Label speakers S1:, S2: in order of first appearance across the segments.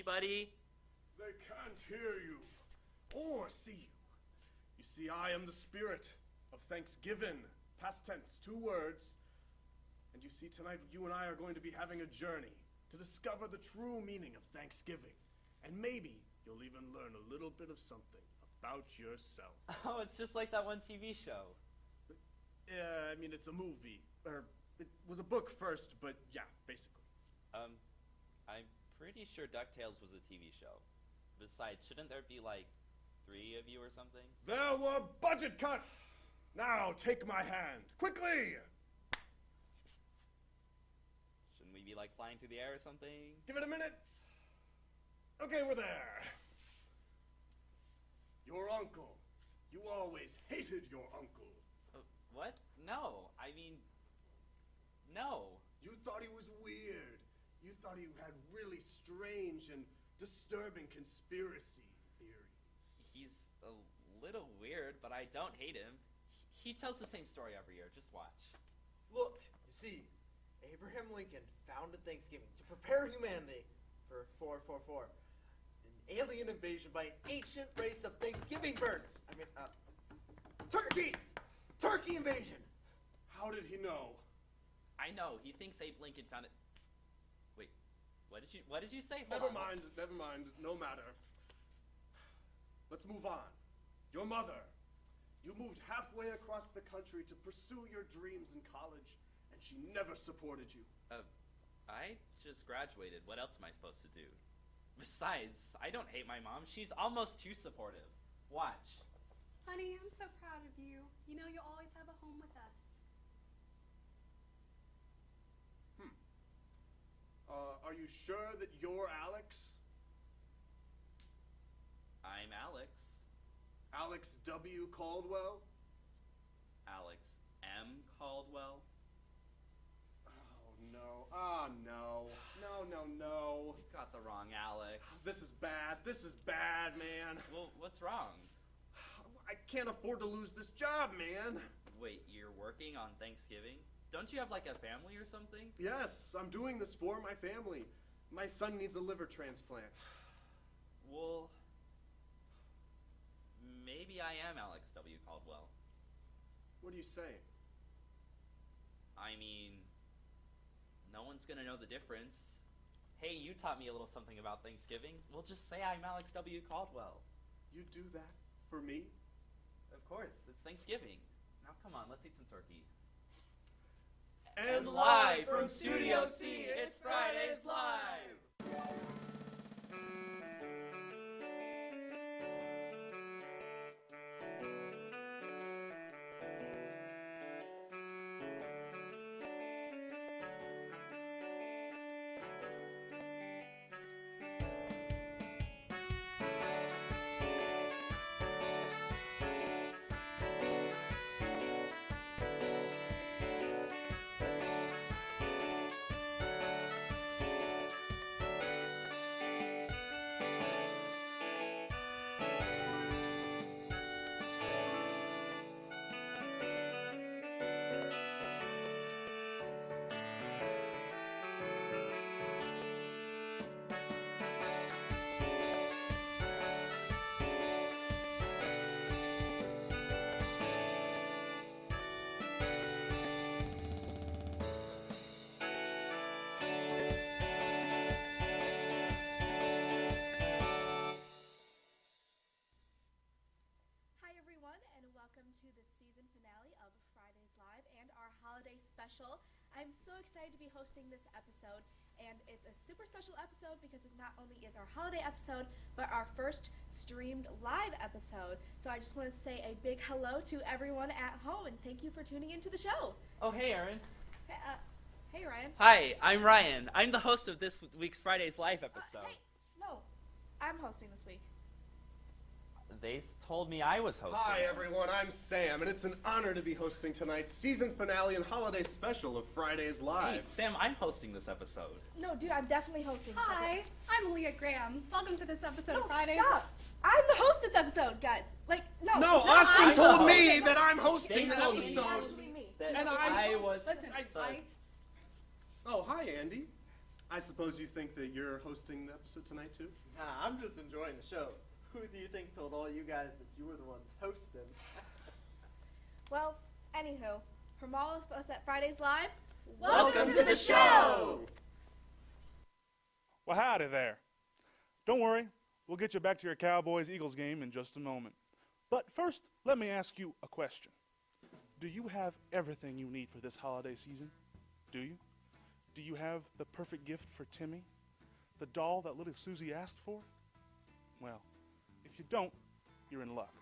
S1: anybody?
S2: They can't hear you or see you. You see, I am the spirit of Thanksgiving. Past tense, 2 words. And you see, tonight you and I are going to be having a journey to discover the true meaning of Thanksgiving. And maybe you'll even learn a little bit of something about yourself.
S1: Oh, it's just like that one TV show.
S2: Yeah, I mean, it's a movie. Or, it was a book first, but yeah, basically.
S1: I'm pretty sure DuckTales was a TV show. Besides, shouldn't there be like 3 of you or something?
S2: There were budget cuts! Now, take my hand, quickly!
S1: Shouldn't we be like flying through the air or something?
S2: Give it a minute. Okay, we're there. Your uncle. You always hated your uncle.
S1: What? No, I mean, no.
S2: You thought he was weird. You thought he had really strange and disturbing conspiracy theories.
S1: He's a little weird, but I don't hate him. He tells the same story every year. Just watch.
S3: Look, you see, Abraham Lincoln founded Thanksgiving to prepare humanity for 444, an alien invasion by an ancient race of Thanksgiving birds. Turkeys! Turkey invasion!
S2: How did he know?
S1: I know. He thinks Abe Lincoln founded. Wait, what did you say?
S2: Never mind. No matter. Let's move on. Your mother. You moved halfway across the country to pursue your dreams in college, and she never supported you.
S1: I just graduated. What else am I supposed to do? Besides, I don't hate my mom. She's almost too supportive. Watch.
S4: Honey, I'm so proud of you. You know you'll always have a home with us.
S2: Are you sure that you're Alex?
S1: I'm Alex.
S2: Alex W. Caldwell?
S1: Alex M. Caldwell.
S2: Oh, no. Oh, no. No.
S1: You got the wrong Alex.
S2: This is bad, man.
S1: Well, what's wrong?
S2: I can't afford to lose this job, man.
S1: Wait, you're working on Thanksgiving? Don't you have like a family or something?
S2: Yes, I'm doing this for my family. My son needs a liver transplant.
S1: Well, maybe I am Alex W. Caldwell.
S2: What are you saying?
S1: I mean, no one's gonna know the difference. Hey, you taught me a little something about Thanksgiving. We'll just say I'm Alex W. Caldwell.
S2: You do that for me?
S1: Of course, it's Thanksgiving. Now come on, let's eat some turkey.
S2: And live from Studio C, it's Fridays Live!
S5: Special. I'm so excited to be hosting this episode, and it's a super special episode because it not only is our holiday episode, but our first streamed live episode. So I just want to say a big hello to everyone at home, and thank you for tuning into the show.
S1: Oh, hey, Erin.
S5: Hey, Ryan.
S1: Hi, I'm Ryan. I'm the host of this week's Fridays Live episode.
S5: Hey, no, I'm hosting this week.
S1: They told me I was hosting.
S2: Hi, everyone. I'm Sam, and it's an honor to be hosting tonight's season finale and holiday special of Fridays Live.
S1: Hey, Sam, I'm hosting this episode.
S5: No, dude, I'm definitely hosting this
S4: Hi, I'm Aliyah Graham. Welcome to this episode of Fridays.
S5: Stop! I'm the host this episode, guys.
S2: No, Austin told me that I'm hosting the
S1: told me
S2: episode.
S1: that
S2: And
S1: I was...
S4: Listen,
S2: Oh, hi, Andy. I suppose you think that you're hosting the episode tonight, too?
S3: Nah, I'm just enjoying the show. Who do you think told all you guys that you were the ones hosting?
S5: Well, anywho, from all of us at Fridays Live,
S3: Welcome to the show!
S6: Well, howdy there. Don't worry, we'll get you back to your Cowboys-Eagles game in just a moment. But first, let me ask you a question. Do you have everything you need for this holiday season? Do you? Do you have the perfect gift for Timmy? The doll that little Susie asked for? Well, if you don't, you're in luck.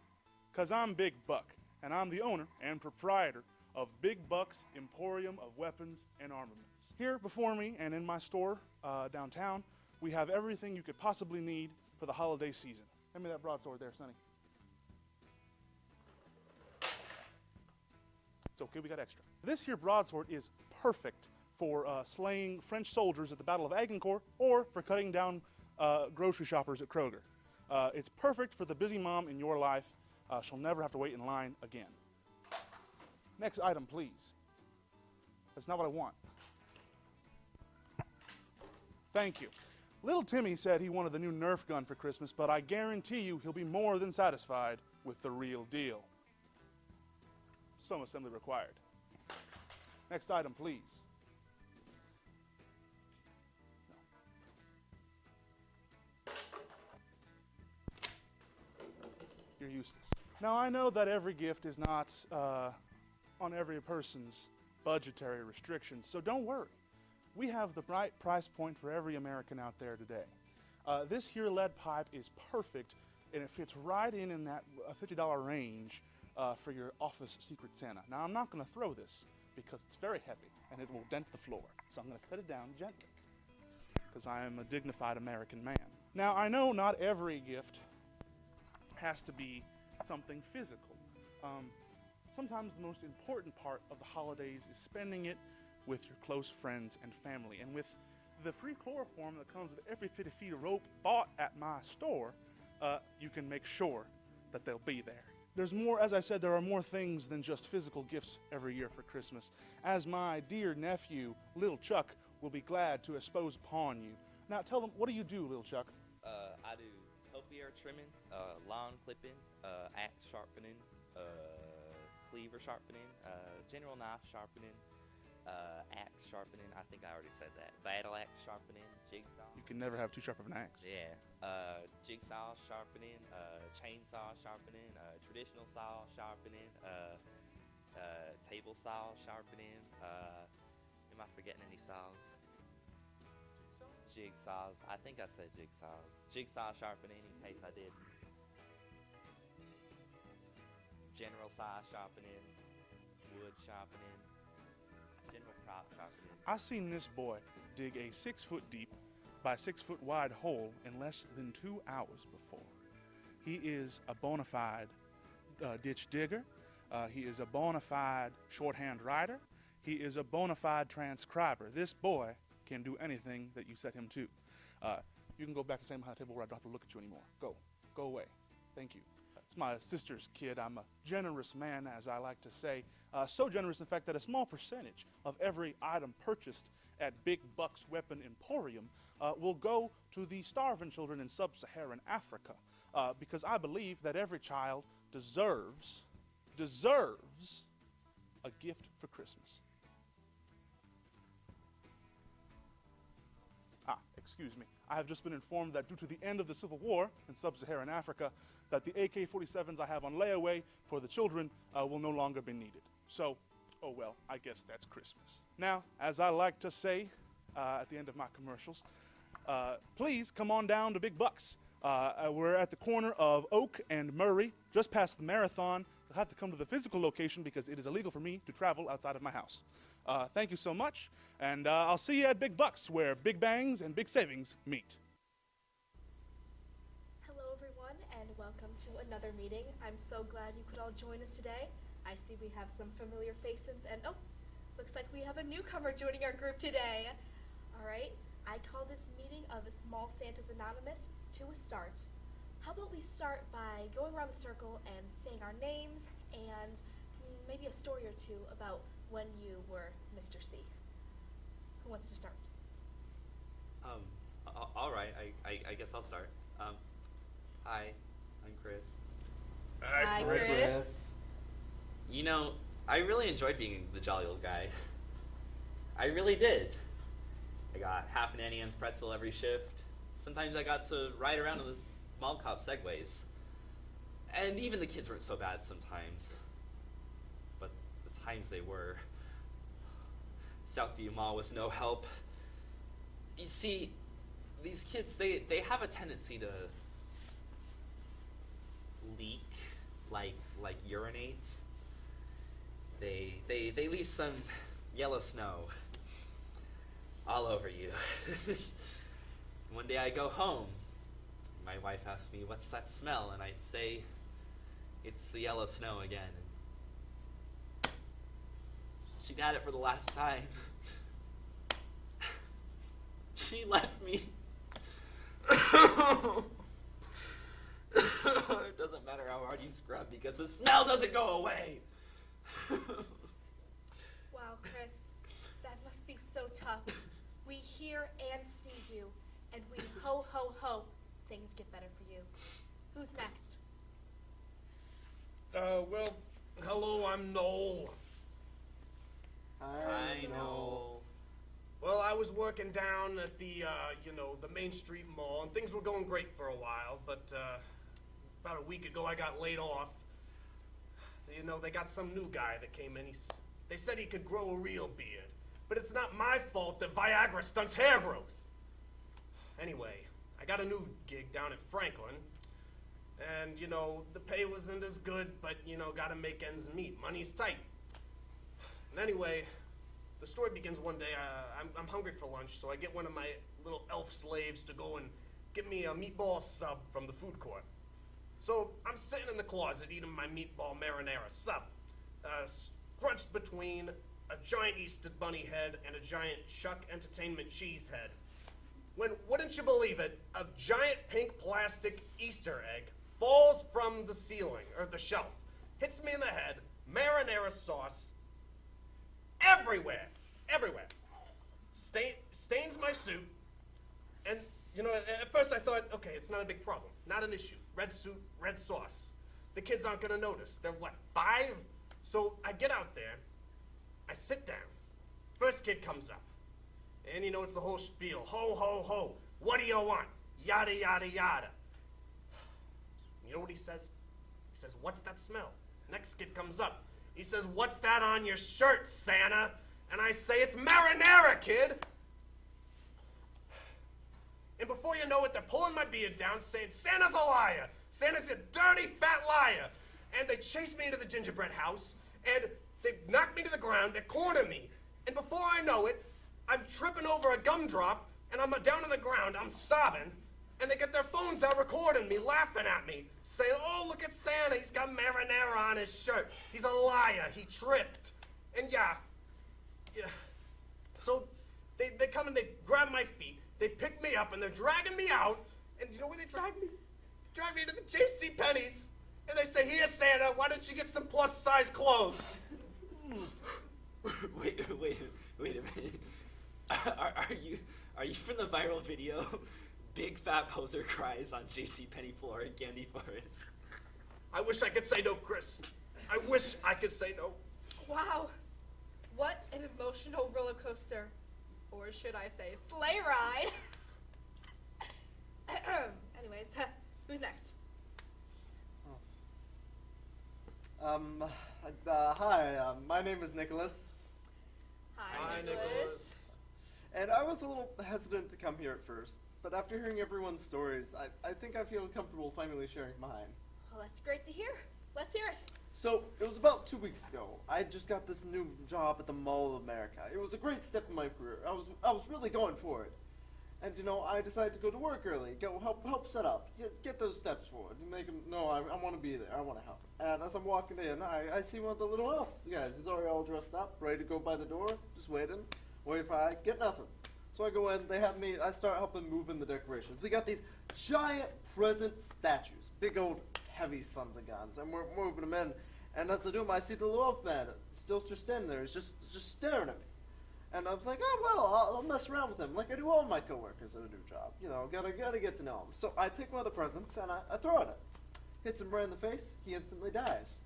S6: 'Cause I'm Big Buck, and I'm the owner and proprietor of Big Buck's Emporium of Weapons and Armaments. Here before me and in my store downtown, we have everything you could possibly need for the holiday season. Hand me that broadsword there, Sonny. It's okay, we got extra. This here broadsword is perfect for slaying French soldiers at the Battle of Agincourt or for cutting down grocery shoppers at Kroger. It's perfect for the busy mom in your life. She'll never have to wait in line again. Next item, please. That's not what I want. Thank you. Little Timmy said he wanted the new Nerf gun for Christmas, but I guarantee you he'll be more than satisfied with the real deal. Some assembly required. Next item, please. You're useless. Now, I know that every gift is not on every person's budgetary restrictions, so don't worry. We have the right price point for every American out there today. This here lead pipe is perfect, and it fits right in that $50 range for your office Secret Santa. Now, I'm not going to throw this because it's very heavy, and it will dent the floor. So I'm going to set it down gently because I am a dignified American man. Now, I know not every gift has to be something physical. Sometimes the most important part of the holidays is spending it with your close friends and family. And with the free chloroform that comes with every 50 feet of rope bought at my store, you can make sure that they'll be there. There's more, as I said, there are more things than just physical gifts every year for Christmas. As my dear nephew, Little Chuck, will be glad to expose upon you. Now tell them, what do you do, Little Chuck?
S1: I do topiary trimming, lawn clipping, axe sharpening, cleaver sharpening, general knife sharpening, axe sharpening. I think I already said that. Battle axe sharpening, jigsaw.
S6: You can never have too sharp of an axe.
S1: Yeah. Jigsaw sharpening, chainsaw sharpening, traditional saw sharpening, table saw sharpening. Am I forgetting any saws? Jigsaws. I think I said jigsaws. Jigsaw sharpening in case I did. General saw sharpening, wood sharpening, general prop sharpening.
S6: I seen this boy dig a 6 foot deep by 6 foot wide hole in less than 2 hours before. He is a bona fide ditch digger. He is a bona fide shorthand writer. He is a bona fide transcriber. This boy can do anything that you set him to. You can go back to the same high table where I don't have to look at you anymore. Go away. Thank you. It's my sister's kid. I'm a generous man, as I like to say. So generous, in fact, that a small percentage of every item purchased at Big Buck's Weapon Emporium will go to the starving children in sub-Saharan Africa, because I believe that every child deserves a gift for Christmas. Excuse me. I have just been informed that due to the end of the Civil War in sub-Saharan Africa, that the AK-47s I have on layaway for the children will no longer be needed. So, oh well, I guess that's Christmas. Now, as I like to say at the end of my commercials, please come on down to Big Buck's. We're at the corner of Oak and Murray, just past the Marathon. You'll have to come to the physical location because it is illegal for me to travel outside of my house. Thank you so much, and I'll see you at Big Buck's, where big bangs and big savings meet.
S5: Hello, everyone, and welcome to another meeting. I'm so glad you could all join us today. I see we have some familiar faces, and oh, looks like we have a newcomer joining our group today. All right, I call this meeting of Small Santas Anonymous to a start. How about we start by going around the circle and saying our names and maybe a story or two about when you were Mr. C. Who wants to start?
S7: All right. I guess I'll start. Hi, I'm Chris.
S4: Hi, Chris.
S7: You know, I really enjoyed being the jolly old guy. I really did. I got half an Annie Ann's pretzel every shift. Sometimes I got to ride around on the mall cop segways. And even the kids weren't so bad sometimes. But the times they were. Southview Mall was no help. You see, these kids, they have a tendency to leak, like urinate. They leave some yellow snow all over you. One day I go home. My wife asks me, "What's that smell?" And I say, "It's the yellow snow again." She'd had it for the last time. She left me. It doesn't matter how hard you scrub because the smell doesn't go away.
S5: Wow, Chris, that must be so tough. We hear and see you, and we hope things get better for you. Who's next?
S2: Well, hello, I'm Noel.
S7: I know.
S2: Well, I was working down at the, the Main Street Mall, and things were going great for a while, but, about a week ago I got laid off. You know, they got some new guy that came in. They said he could grow a real beard, but it's not my fault that Viagra stunts hair growth. Anyway, I got a new gig down at Franklin, and, the pay wasn't as good, but, gotta make ends meet. Money's tight. And anyway, the story begins one day. I'm hungry for lunch, so I get one of my little elf slaves to go and get me a meatball sub from the food court. So I'm sitting in the closet eating my meatball marinara sub, scrunched between a giant Easter bunny head and a giant Chuck Entertainment cheese head. When, wouldn't you believe it, a giant pink plastic Easter egg falls from the ceiling, or the shelf, hits me in the head, marinara sauce, everywhere. Stains my suit, and, at first I thought, okay, it's not a big problem, not an issue. Red suit, red sauce. The kids aren't gonna notice. They're what, 5? So I get out there, I sit down. First kid comes up, and it's the whole spiel. Ho, ho, ho, what do you want? Yada, yada, yada. You know what he says? He says, what's that smell? Next kid comes up. He says, what's that on your shirt, Santa? And I say, it's marinara, kid. And before you know it, they're pulling my beard down, saying, Santa's a liar. Santa's a dirty, fat liar. And they chase me into the gingerbread house, and they knock me to the ground, they corner me. And before I know it, I'm tripping over a gumdrop, and I'm down on the ground, I'm sobbing, and they get their phones out recording me, laughing at me, saying, oh, look at Santa, he's got marinara on his shirt. He's a liar, he tripped. And yeah. So they come and they grab my feet, they pick me up, and they're dragging me out, and you know where they drag me? Drag me to the JCPenney's, and they say, here, Santa, why don't you get some plus-size clothes?
S7: Wait a minute. Are you from the viral video? Big fat poser cries on JCPenney floor in Candy Forest.
S2: I wish I could say no, Chris. I wish I could say no.
S5: Wow. What an emotional roller coaster. Or should I say sleigh ride? Anyways, who's next?
S3: Hi, my name is Nicholas.
S5: Hi, Nicholas.
S3: And I was a little hesitant to come here at first, but after hearing everyone's stories, I think I feel comfortable finally sharing mine.
S5: Well, that's great to hear. Let's hear it.
S3: So, it was about 2 weeks ago. I just got this new job at the Mall of America. It was a great step in my career. I was really going for it. And, I decided to go to work early, go help set up, get those steps forward, and make them know I want to be there, I want to help. And as I'm walking in, I see one of the little elf guys. He's already all dressed up, ready to go by the door, just waiting. Wait if I get nothing. So I go in, I start helping move in the decorations. We got these giant present statues, big old heavy sons of guns, and we're moving them in. And as I do them, I see the little elf man still just standing there. He's just staring at me. And I was like, oh, well, I'll mess around with him like I do all my coworkers at a new job. You know, gotta get to know him. So I take one of the presents and I throw at him. Hits him right in the face, he instantly dies.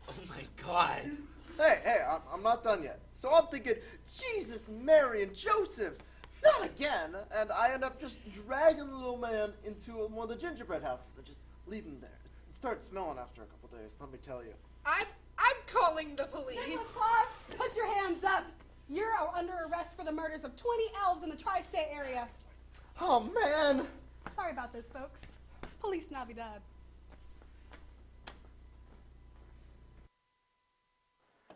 S7: Oh my god.
S3: Hey, I'm not done yet. So I'm thinking, Jesus, Mary, and Joseph, not again. And I end up just dragging the little man into one of the gingerbread houses and just leave him there. It started smelling after a couple days, let me tell you.
S8: I'm calling the police.
S4: Nicholas Claus, put your hands up. You're under arrest for the murders of 20 elves in the tri-state area.
S3: Oh, man.
S4: Sorry about this, folks. Police Navidad.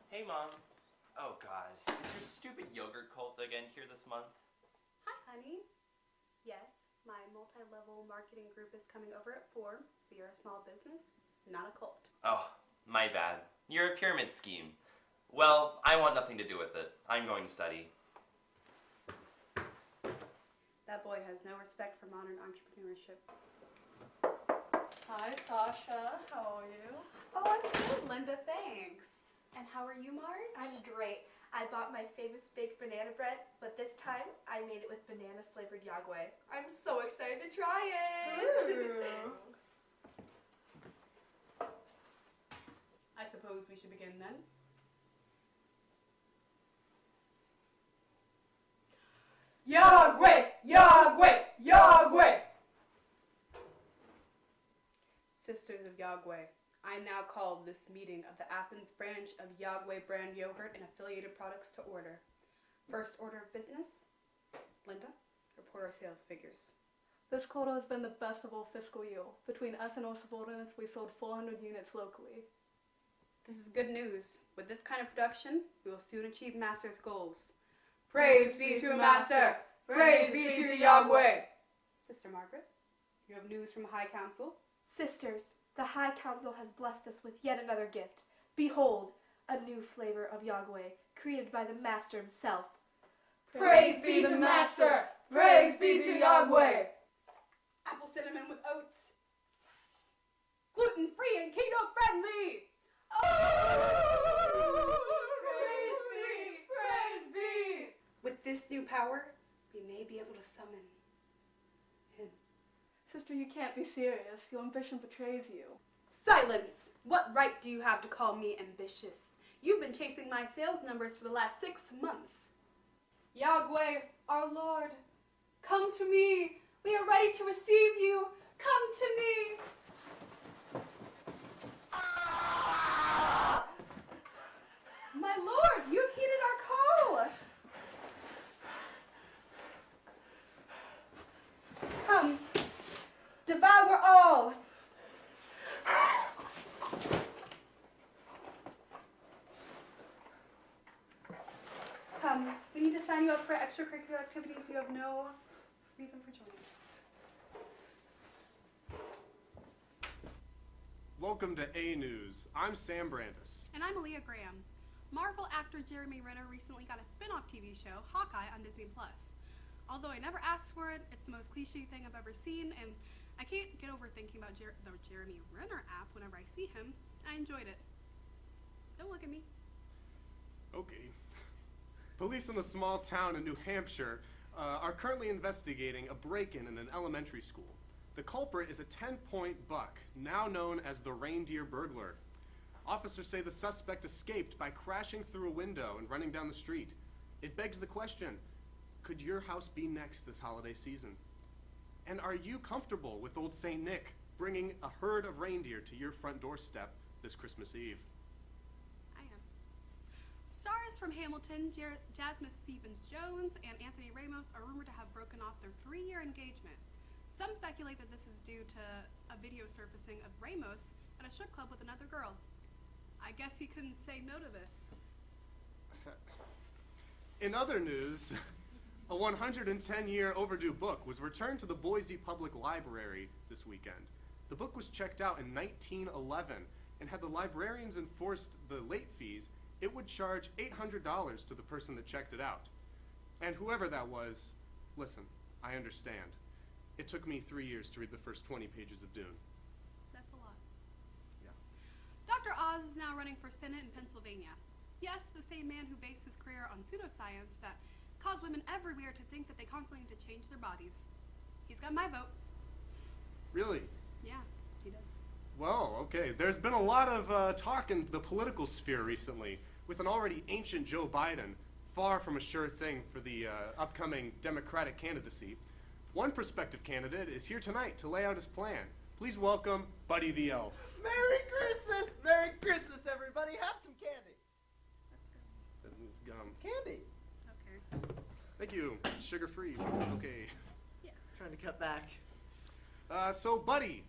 S9: Hey, Mom. Oh, God. Is your stupid yogurt cult again here this month?
S10: Hi, honey. Yes, my multi-level marketing group is coming over at 4. We are a small business, not a cult.
S9: Oh, my bad. You're a pyramid scheme. Well, I want nothing to do with it. I'm going to study.
S10: That boy has no respect for modern entrepreneurship.
S4: Hi, Sasha. How are you?
S10: Oh, I'm good, Linda, thanks. And how are you, Marge?
S5: I'm great. I bought my famous baked banana bread, but this time I made it with banana-flavored yagwe. I'm so excited to try it!
S10: I suppose we should begin then.
S8: Yahweh! Yahweh! Yahweh!
S10: Sisters of Yahweh, I now call this meeting of the Athens branch of Yahweh brand yogurt and affiliated products to order. First order of business, Linda, report our sales figures.
S11: This quarter has been the best of all fiscal year. Between us and our subordinates, we sold 400 units locally.
S10: This is good news. With this kind of production, we will soon achieve Master's goals.
S8: Praise be to Master! Praise be to Yahweh!
S10: Sister Margaret, you have news from High Council.
S5: Sisters, the High Council has blessed us with yet another gift. Behold, a new flavor of Yahweh, created by the Master himself.
S8: Praise be to Master! Praise be to Yahweh!
S10: Apple cinnamon with oats. Gluten-free and keto-friendly!
S8: Oh! Praise be! Praise be!
S10: With this new power, we may be able to summon him.
S11: Sister, you can't be serious. Your ambition betrays you.
S10: Silence! What right do you have to call me ambitious? You've been chasing my sales numbers for the last 6 months. Yahweh, our Lord, come to me. We are ready to receive you. Come to me. Ah! My Lord, you've heeded our call. Come, devour all. Come, we need to sign you up for extracurricular activities you have no reason for joining.
S2: Welcome to A News. I'm Sam Brandis.
S4: And I'm Aliyah Graham. Marvel actor Jeremy Renner recently got a spin-off TV show, Hawkeye, on Disney+. Although I never asked for it, it's the most cliche thing I've ever seen, and I can't get over thinking about the Jeremy Renner app whenever I see him. I enjoyed it. Don't look at me.
S2: Okay. Police in a small town in New Hampshire are currently investigating a break-in in an elementary school. The culprit is a 10-point buck, now known as the reindeer burglar. Officers say the suspect escaped by crashing through a window and running down the street. It begs the question, could your house be next this holiday season? And are you comfortable with old St. Nick bringing a herd of reindeer to your front doorstep this Christmas Eve?
S4: I am. Stars from Hamilton, Jasmine Stevens-Jones and Anthony Ramos are rumored to have broken off their 3-year engagement. Some speculate that this is due to a video surfacing of Ramos at a strip club with another girl. I guess he couldn't say no to this.
S2: In other news, a 110-year overdue book was returned to the Boise Public Library this weekend. The book was checked out in 1911, and had the librarians enforced the late fees, it would charge $800 to the person that checked it out. And whoever that was, listen, I understand. It took me 3 years to read the first 20 pages of Dune.
S4: That's a lot.
S2: Yeah.
S4: Dr. Oz is now running for Senate in Pennsylvania. Yes, the same man who based his career on pseudoscience that caused women everywhere to think that they constantly need to change their bodies. He's got my vote.
S2: Really?
S4: Yeah, he does.
S2: Well, okay. There's been a lot of talk in the political sphere recently, with an already ancient Joe Biden, far from a sure thing for the upcoming Democratic candidacy. One prospective candidate is here tonight to lay out his plan. Please welcome Buddy the Elf.
S3: Merry Christmas! Merry Christmas, everybody! Have some candy.
S4: That's good.
S2: That is gum.
S3: Candy.
S4: Okay.
S2: Thank you. Sugar-free. Okay.
S4: Yeah.
S3: Trying to cut back.
S2: So, Buddy,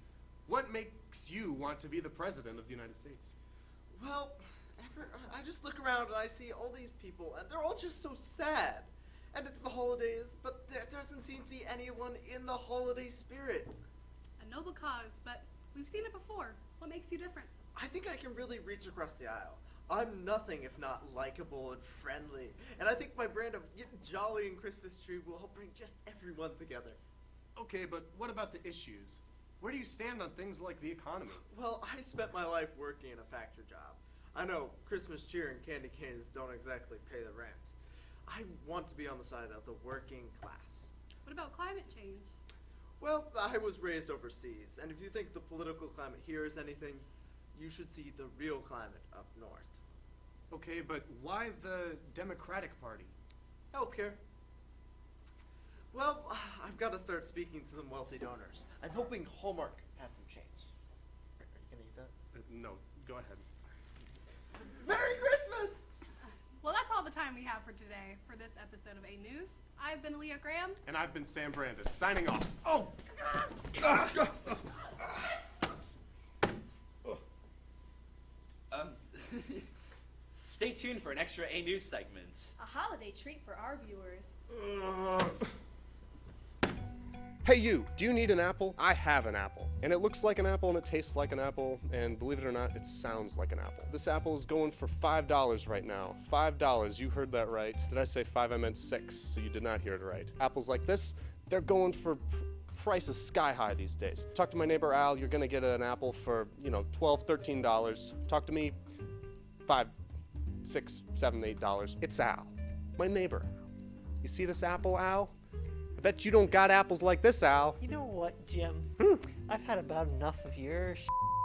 S2: what makes you want to be the president of the United States?
S3: Well, I just look around and I see all these people, and they're all just so sad. And it's the holidays, but there doesn't seem to be anyone in the holiday spirit.
S4: A noble cause, but we've seen it before. What makes you different?
S3: I think I can really reach across the aisle. I'm nothing if not likable and friendly. And I think my brand of getting jolly and Christmas tree will help bring just everyone together.
S2: Okay, but what about the issues? Where do you stand on things like the economy?
S3: Well, I spent my life working in a factory job. I know Christmas cheer and candy canes don't exactly pay the rent. I want to be on the side of the working class.
S4: What about climate change?
S3: Well, I was raised overseas, and if you think the political climate here is anything, you should see the real climate up north.
S2: Okay, but why the Democratic Party?
S3: Healthcare. Well, I've got to start speaking to some wealthy donors. I'm hoping Hallmark has some change. Are you gonna eat that?
S2: No, go ahead.
S3: Merry Christmas!
S4: Well, that's all the time we have for today for this episode of A News. I've been Aliyah Graham.
S2: And I've been Sam Brandis, signing off. Oh!
S7: Stay tuned for an extra A News segment.
S5: A holiday treat for our viewers.
S12: Hey you, do you need an apple? I have an apple. And it looks like an apple and it tastes like an apple, and believe it or not, it sounds like an apple. This apple is going for $5 right now. $5, you heard that right. Did I say 5? I meant 6, so you did not hear it right. Apples like this, they're going for prices sky high these days. Talk to my neighbor Al, you're gonna get an apple for, $12, $13. Talk to me, $5, $6, $7, $8. It's Al, my neighbor. You see this apple, Al? I bet you don't got apples like this, Al.
S13: You know what, Jim? I've had about enough of your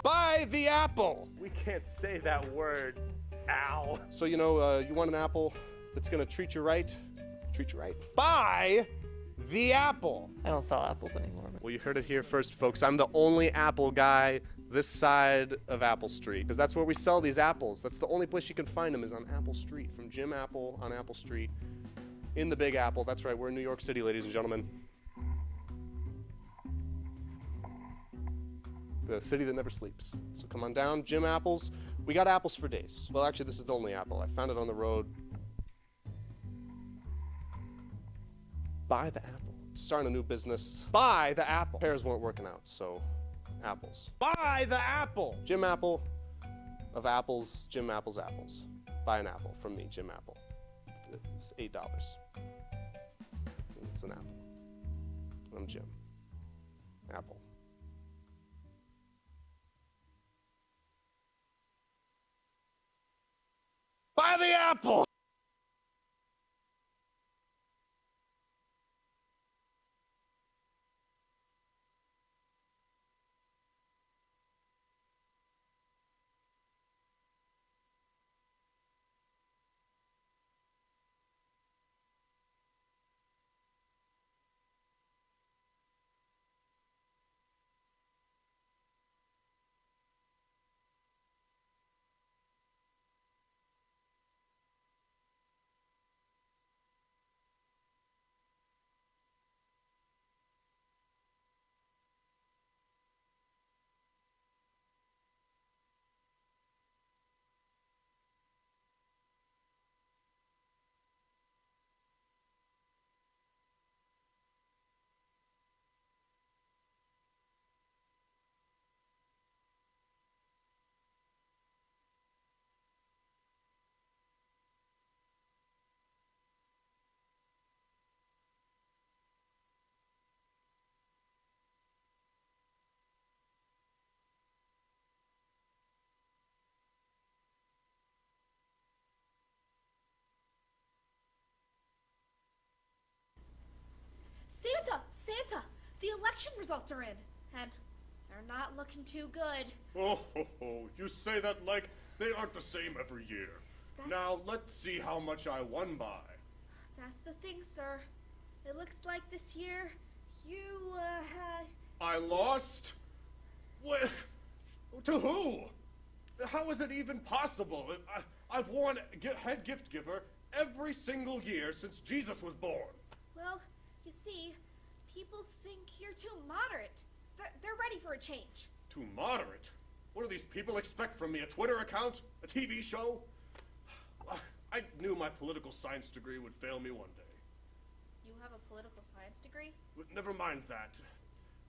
S12: Buy the apple!
S14: We can't say that word, Al.
S12: So, you want an apple that's gonna treat you right? Treat you right. Buy the apple!
S13: I don't sell apples anymore.
S12: Well, you heard it here first, folks. I'm the only apple guy this side of Apple Street, because that's where we sell these apples. That's the only place you can find them, is on Apple Street, from Jim Apple on Apple Street. In the Big Apple. That's right, we're in New York City, ladies and gentlemen. The city that never sleeps. So come on down, Jim Apples. We got apples for days. Well, actually, this is the only apple. I found it on the road. Buy the apple. Starting a new business. Buy the apple. Pears weren't working out, so apples. Buy the apple! Jim Apple of apples, Jim Apple's apples. Buy an apple from me, Jim Apple. It's $8. It's an apple. I'm Jim. Apple. Buy the apple!
S5: election results are in, and they're not looking too good.
S2: Oh, ho, ho. You say that like they aren't the same every year. Now, let's see how much I won by.
S5: That's the thing, sir. It looks like this year, you,
S2: I lost? What? To who? How is it even possible? I've won head gift giver every single year since Jesus was born.
S5: Well, you see, people think you're too moderate. They're ready for a change.
S2: Too moderate? What do these people expect from me? A Twitter account? A TV show? I knew my political science degree would fail me one day.
S5: You have a political science degree?
S2: But never mind that.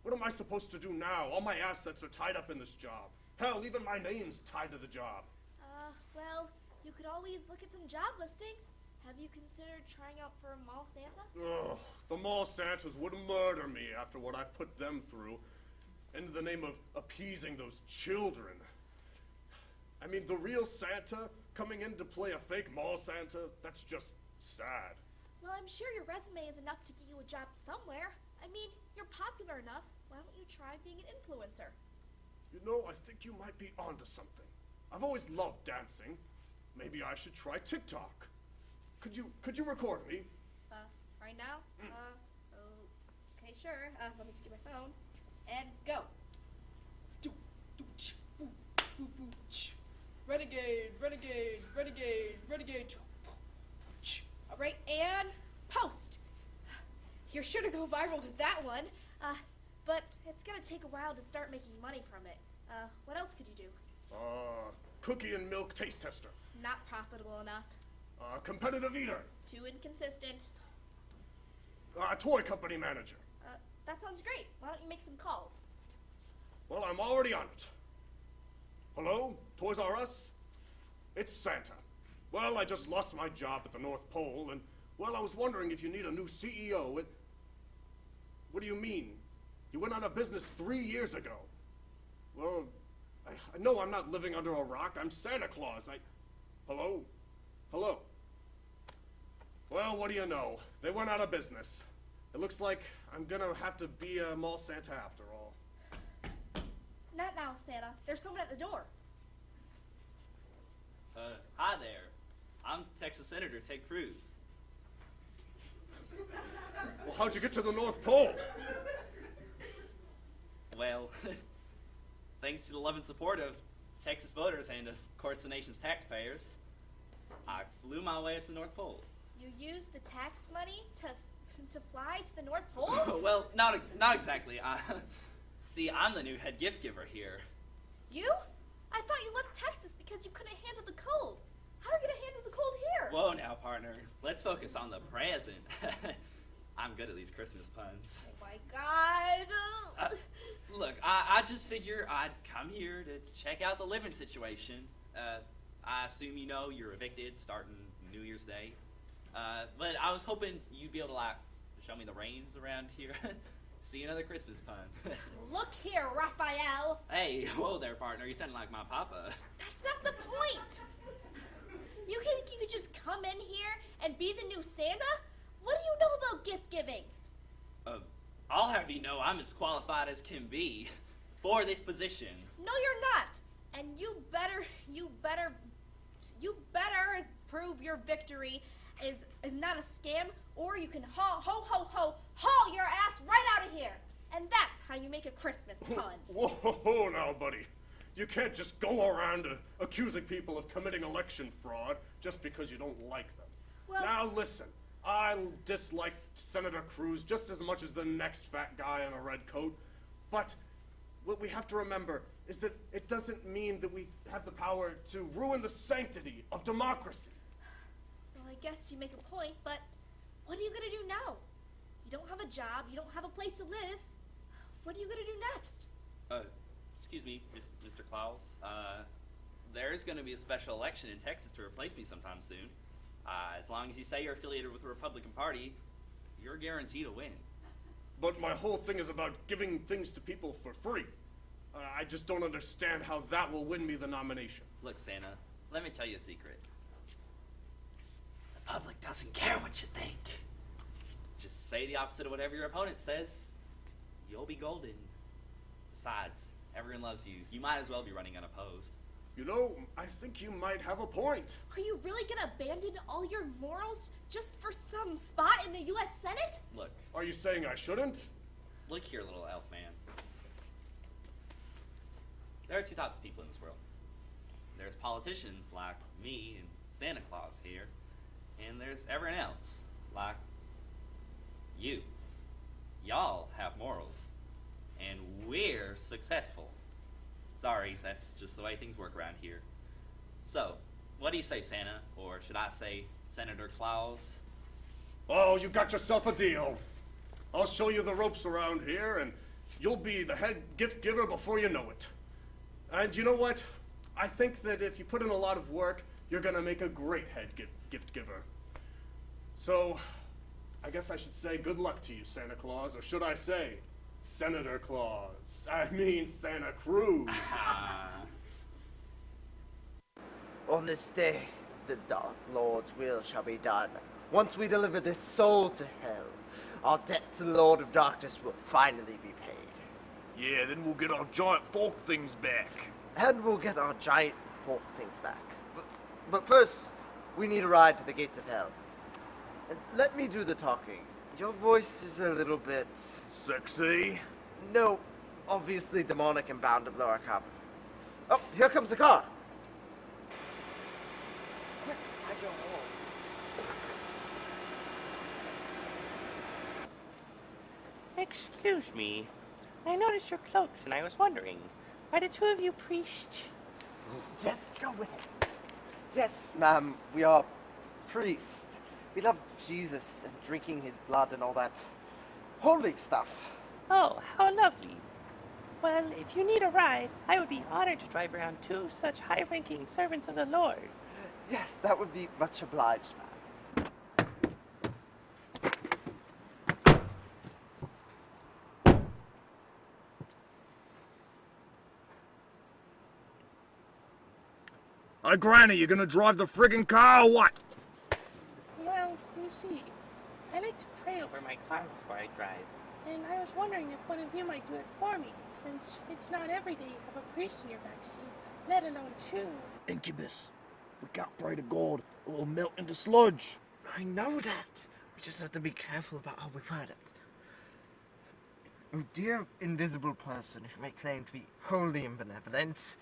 S2: What am I supposed to do now? All my assets are tied up in this job. Hell, even my name's tied to the job.
S5: Well, you could always look at some job listings. Have you considered trying out for a mall Santa?
S2: Ugh, the mall Santas would murder me after what I've put them through, in the name of appeasing those children. I mean, the real Santa coming in to play a fake mall Santa, that's just sad.
S5: Well, I'm sure your resume is enough to get you a job somewhere. I mean, you're popular enough. Why don't you try being an influencer?
S2: You know, I think you might be onto something. I've always loved dancing. Maybe I should try TikTok. Could you record me?
S5: Right now? Okay, sure. Let me just get my phone. And go.
S8: Renegade, renegade, renegade, renegade.
S5: All right, and post. You're sure to go viral with that one. But it's gonna take a while to start making money from it. What else could you do?
S2: Cookie and milk taste tester.
S5: Not profitable enough.
S2: Competitive eater.
S5: Too inconsistent.
S2: Toy company manager.
S5: That sounds great. Why don't you make some calls?
S2: Well, I'm already on it. Hello, Toys R Us? It's Santa. Well, I just lost my job at the North Pole, and, well, I was wondering if you need a new CEO. What do you mean? You went out of business 3 years ago. Well, I know I'm not living under a rock. I'm Santa Claus. Hello? Hello? Well, what do you know? They went out of business. It looks like I'm gonna have to be a mall Santa after all.
S5: Not now, Santa. There's someone at the door.
S7: Hi there. I'm Texas Senator Ted Cruz.
S2: Well, how'd you get to the North Pole?
S7: Well, thanks to the love and support of Texas voters and, of course, the nation's taxpayers, I flew my way up to the North Pole.
S5: You used the tax money to fly to the North Pole?
S7: Well, not exactly. See, I'm the new head gift giver here.
S5: You? I thought you left Texas because you couldn't handle the cold. How are you gonna handle the cold here?
S7: Whoa now, partner. Let's focus on the present. I'm good at these Christmas puns.
S5: Oh my God.
S7: Look, I just figure I'd come here to check out the living situation. I assume you know you're evicted starting New Year's Day. But I was hoping you'd be able to, like, show me the reins around here. See another Christmas pun.
S5: Look here, Raphael.
S7: Hey, whoa there, partner. You sound like my papa.
S5: That's not the point. You think you could just come in here and be the new Santa? What do you know about gift giving?
S7: I'll have you know I'm as qualified as can be for this position.
S5: No, you're not. And you better prove your victory is not a scam, or you can haul your ass right out of here. And that's how you make a Christmas pun.
S2: Whoa, now, buddy. You can't just go around accusing people of committing election fraud just because you don't like them.
S5: Well,
S2: now, listen. I dislike Senator Cruz just as much as the next fat guy in a red coat. But what we have to remember is that it doesn't mean that we have the power to ruin the sanctity of democracy.
S5: Well, I guess you make a point, but what are you gonna do now? You don't have a job, you don't have a place to live. What are you gonna do next?
S7: Excuse me, Mr. Claus. There's gonna be a special election in Texas to replace me sometime soon. As long as you say you're affiliated with the Republican Party, you're guaranteed to win.
S2: But my whole thing is about giving things to people for free. I just don't understand how that will win me the nomination.
S7: Look, Santa, let me tell you a secret. The public doesn't care what you think. Just say the opposite of whatever your opponent says. you'll be golden. Besides, everyone loves you. You might as well be running unopposed.
S2: You know, I think you might have a point.
S5: Are you really gonna abandon all your morals just for some spot in the U.S. Senate?
S7: Look.
S2: Are you saying I shouldn't?
S7: Look here, little elf man. There are two types of people in this world. There's politicians like me and Santa Claus here, and there's everyone else, like you. Y'all have morals, and we're successful. Sorry, that's just the way things work around here. So, what do you say, Santa? Or should I say Senator Claus?
S2: Oh, you got yourself a deal. I'll show you the ropes around here, and you'll be the head gift giver before you know it. And you know what? I think that if you put in a lot of work, you're gonna make a great head gift giver. So, I guess I should say good luck to you, Santa Claus, or should I say, Senator Claus. I mean Santa Cruz.
S3: On this day, the Dark Lord's will shall be done. Once we deliver this soul to hell, our debt to the Lord of Darkness will finally be paid.
S15: Yeah, then we'll get our giant fork things back.
S3: And we'll get our giant fork things back. But first, we need a ride to the gates of hell. And let me do the talking. Your voice is a little bit...
S15: Sexy?
S3: No, obviously demonic and bound to blow our cover. Oh, here comes the car. Quick, hide your horse.
S16: Excuse me. I noticed your cloaks and I was wondering, are the two of you priests?
S3: Yes, go with it. Yes, ma'am, we are priests. We love Jesus and drinking his blood and all that holy stuff.
S16: Oh, how lovely. Well, if you need a ride, I would be honored to drive around two such high-ranking servants of the Lord.
S3: Yes, that would be much obliged, ma'am.
S15: Hey, Granny, you gonna drive the friggin' car or what?
S16: Well, you see, I like to pray over my car before I drive, and I was wondering if one of you might do it for me, since it's not every day you have a priest in your backseat, let alone two.
S15: Incubus, we can't pray to God or we'll melt into sludge.
S3: I know that. We just have to be careful about how we word it. Oh, dear invisible person who may claim to be holy and benevolent,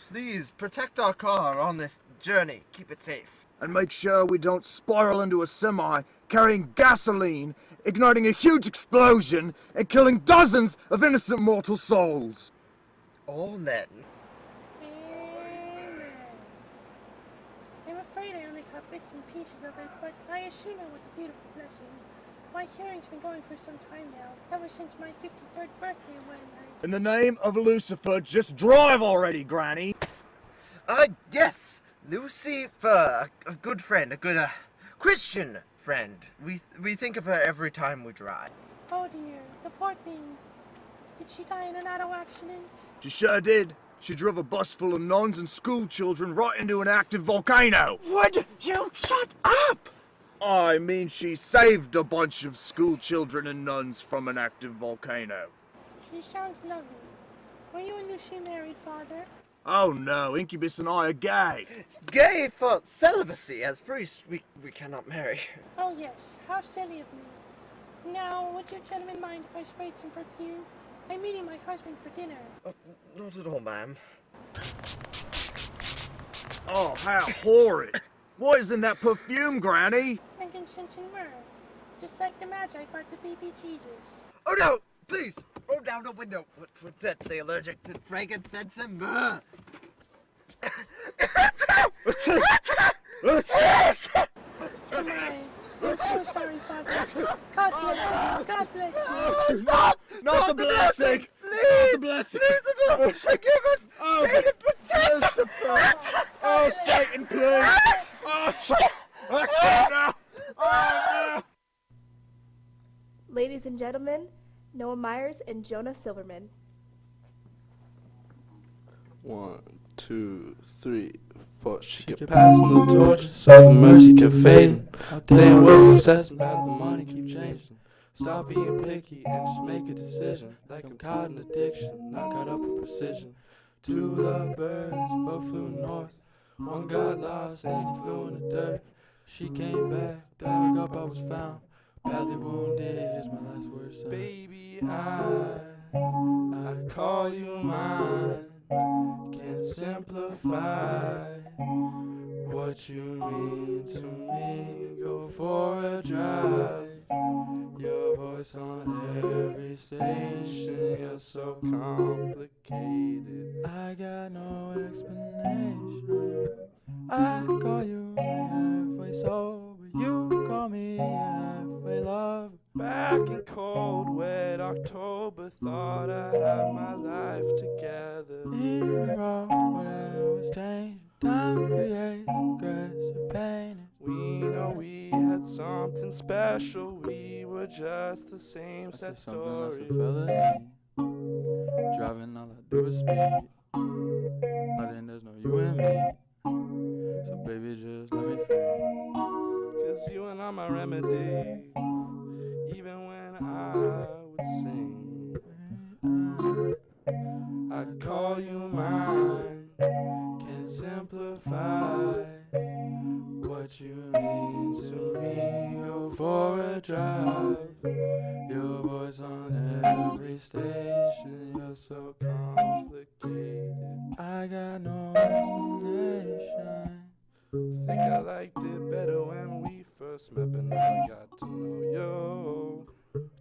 S3: please protect our car on this journey. Keep it safe.
S15: And make sure we don't spiral into a semi carrying gasoline, igniting a huge explosion, and killing dozens of innocent mortal souls.
S3: All men.
S16: Amen. I'm afraid I only caught bits and pieces of it, but I assume it was a beautiful blessing. My hearing's been going for some time now, ever since my 53rd birthday when I...
S15: In the name of Lucifer, just drive already, Granny!
S3: Yes! Lucifer, a good friend, a good, Christian friend. We think of her every time we drive.
S16: Oh dear, the poor thing. Did she die in an auto accident?
S15: She sure did. She drove a bus full of nuns and school children right into an active volcano.
S3: Would you shut up?
S15: I mean, she saved a bunch of school children and nuns from an active volcano.
S16: She sounds lovely. Were you and Lucy married, Father?
S15: Oh no, Incubus and I are gay.
S3: Gay for celibacy. As priests, we cannot marry.
S16: Oh yes, how silly of me. Now, would you gentlemen mind if I sprayed some perfume? I'm meeting my husband for dinner.
S3: Not at all, ma'am.
S15: Oh, how horrid. What is in that perfume, Granny?
S16: Frankincense and myrrh. Just like the Magi brought the baby Jesus.
S3: Oh no! Please, roll down the window. But for deathly allergic to frankincense and myrrh.
S16: I'm so sorry, Father. God bless you. God bless you.
S3: Stop!
S15: Not the blessing!
S3: Please!
S15: Not the blessing!
S3: Lucifer, forgive us!
S15: Oh,
S3: Satan, protect us!
S15: Lucifer! Oh, Satan, please! Oh, no! Oh, no!
S5: Ladies and gentlemen, Noah Meyers and Jonah Silverman.
S17: 1, 2, 3, 4. She could pass no torches, so the mercy could fade. Damn, was obsessed about the money keep changing. Stop being picky and just make a decision. Like I'm caught in addiction, not caught up with precision. Two lovebirds both flew north. One got lost and he flew in the dirt. She came back, dug up, I was found. Badly wounded, here's my last words. Baby, I call you mine. Can't simplify what you mean to me. Go for a drive. Your voice on every station. You're so complicated. I got no explanation. I call you halfway sober. You call me halfway lover. Back in cold, wet October, thought I had my life together. In the road, but I was changing. Time creates aggressive pain. We know we had something special. We were just the same set story. That's a felony. Driving, all I do is speed. I think there's no you and me. So baby, just let me free. 'Cause you and I'm my remedy. Even when I would sing, I call you mine. Can't simplify what you mean to me. Go for a drive. Your voice on every station. You're so complicated. I got no explanation. Think I liked it better when we first met, but now I got to know you.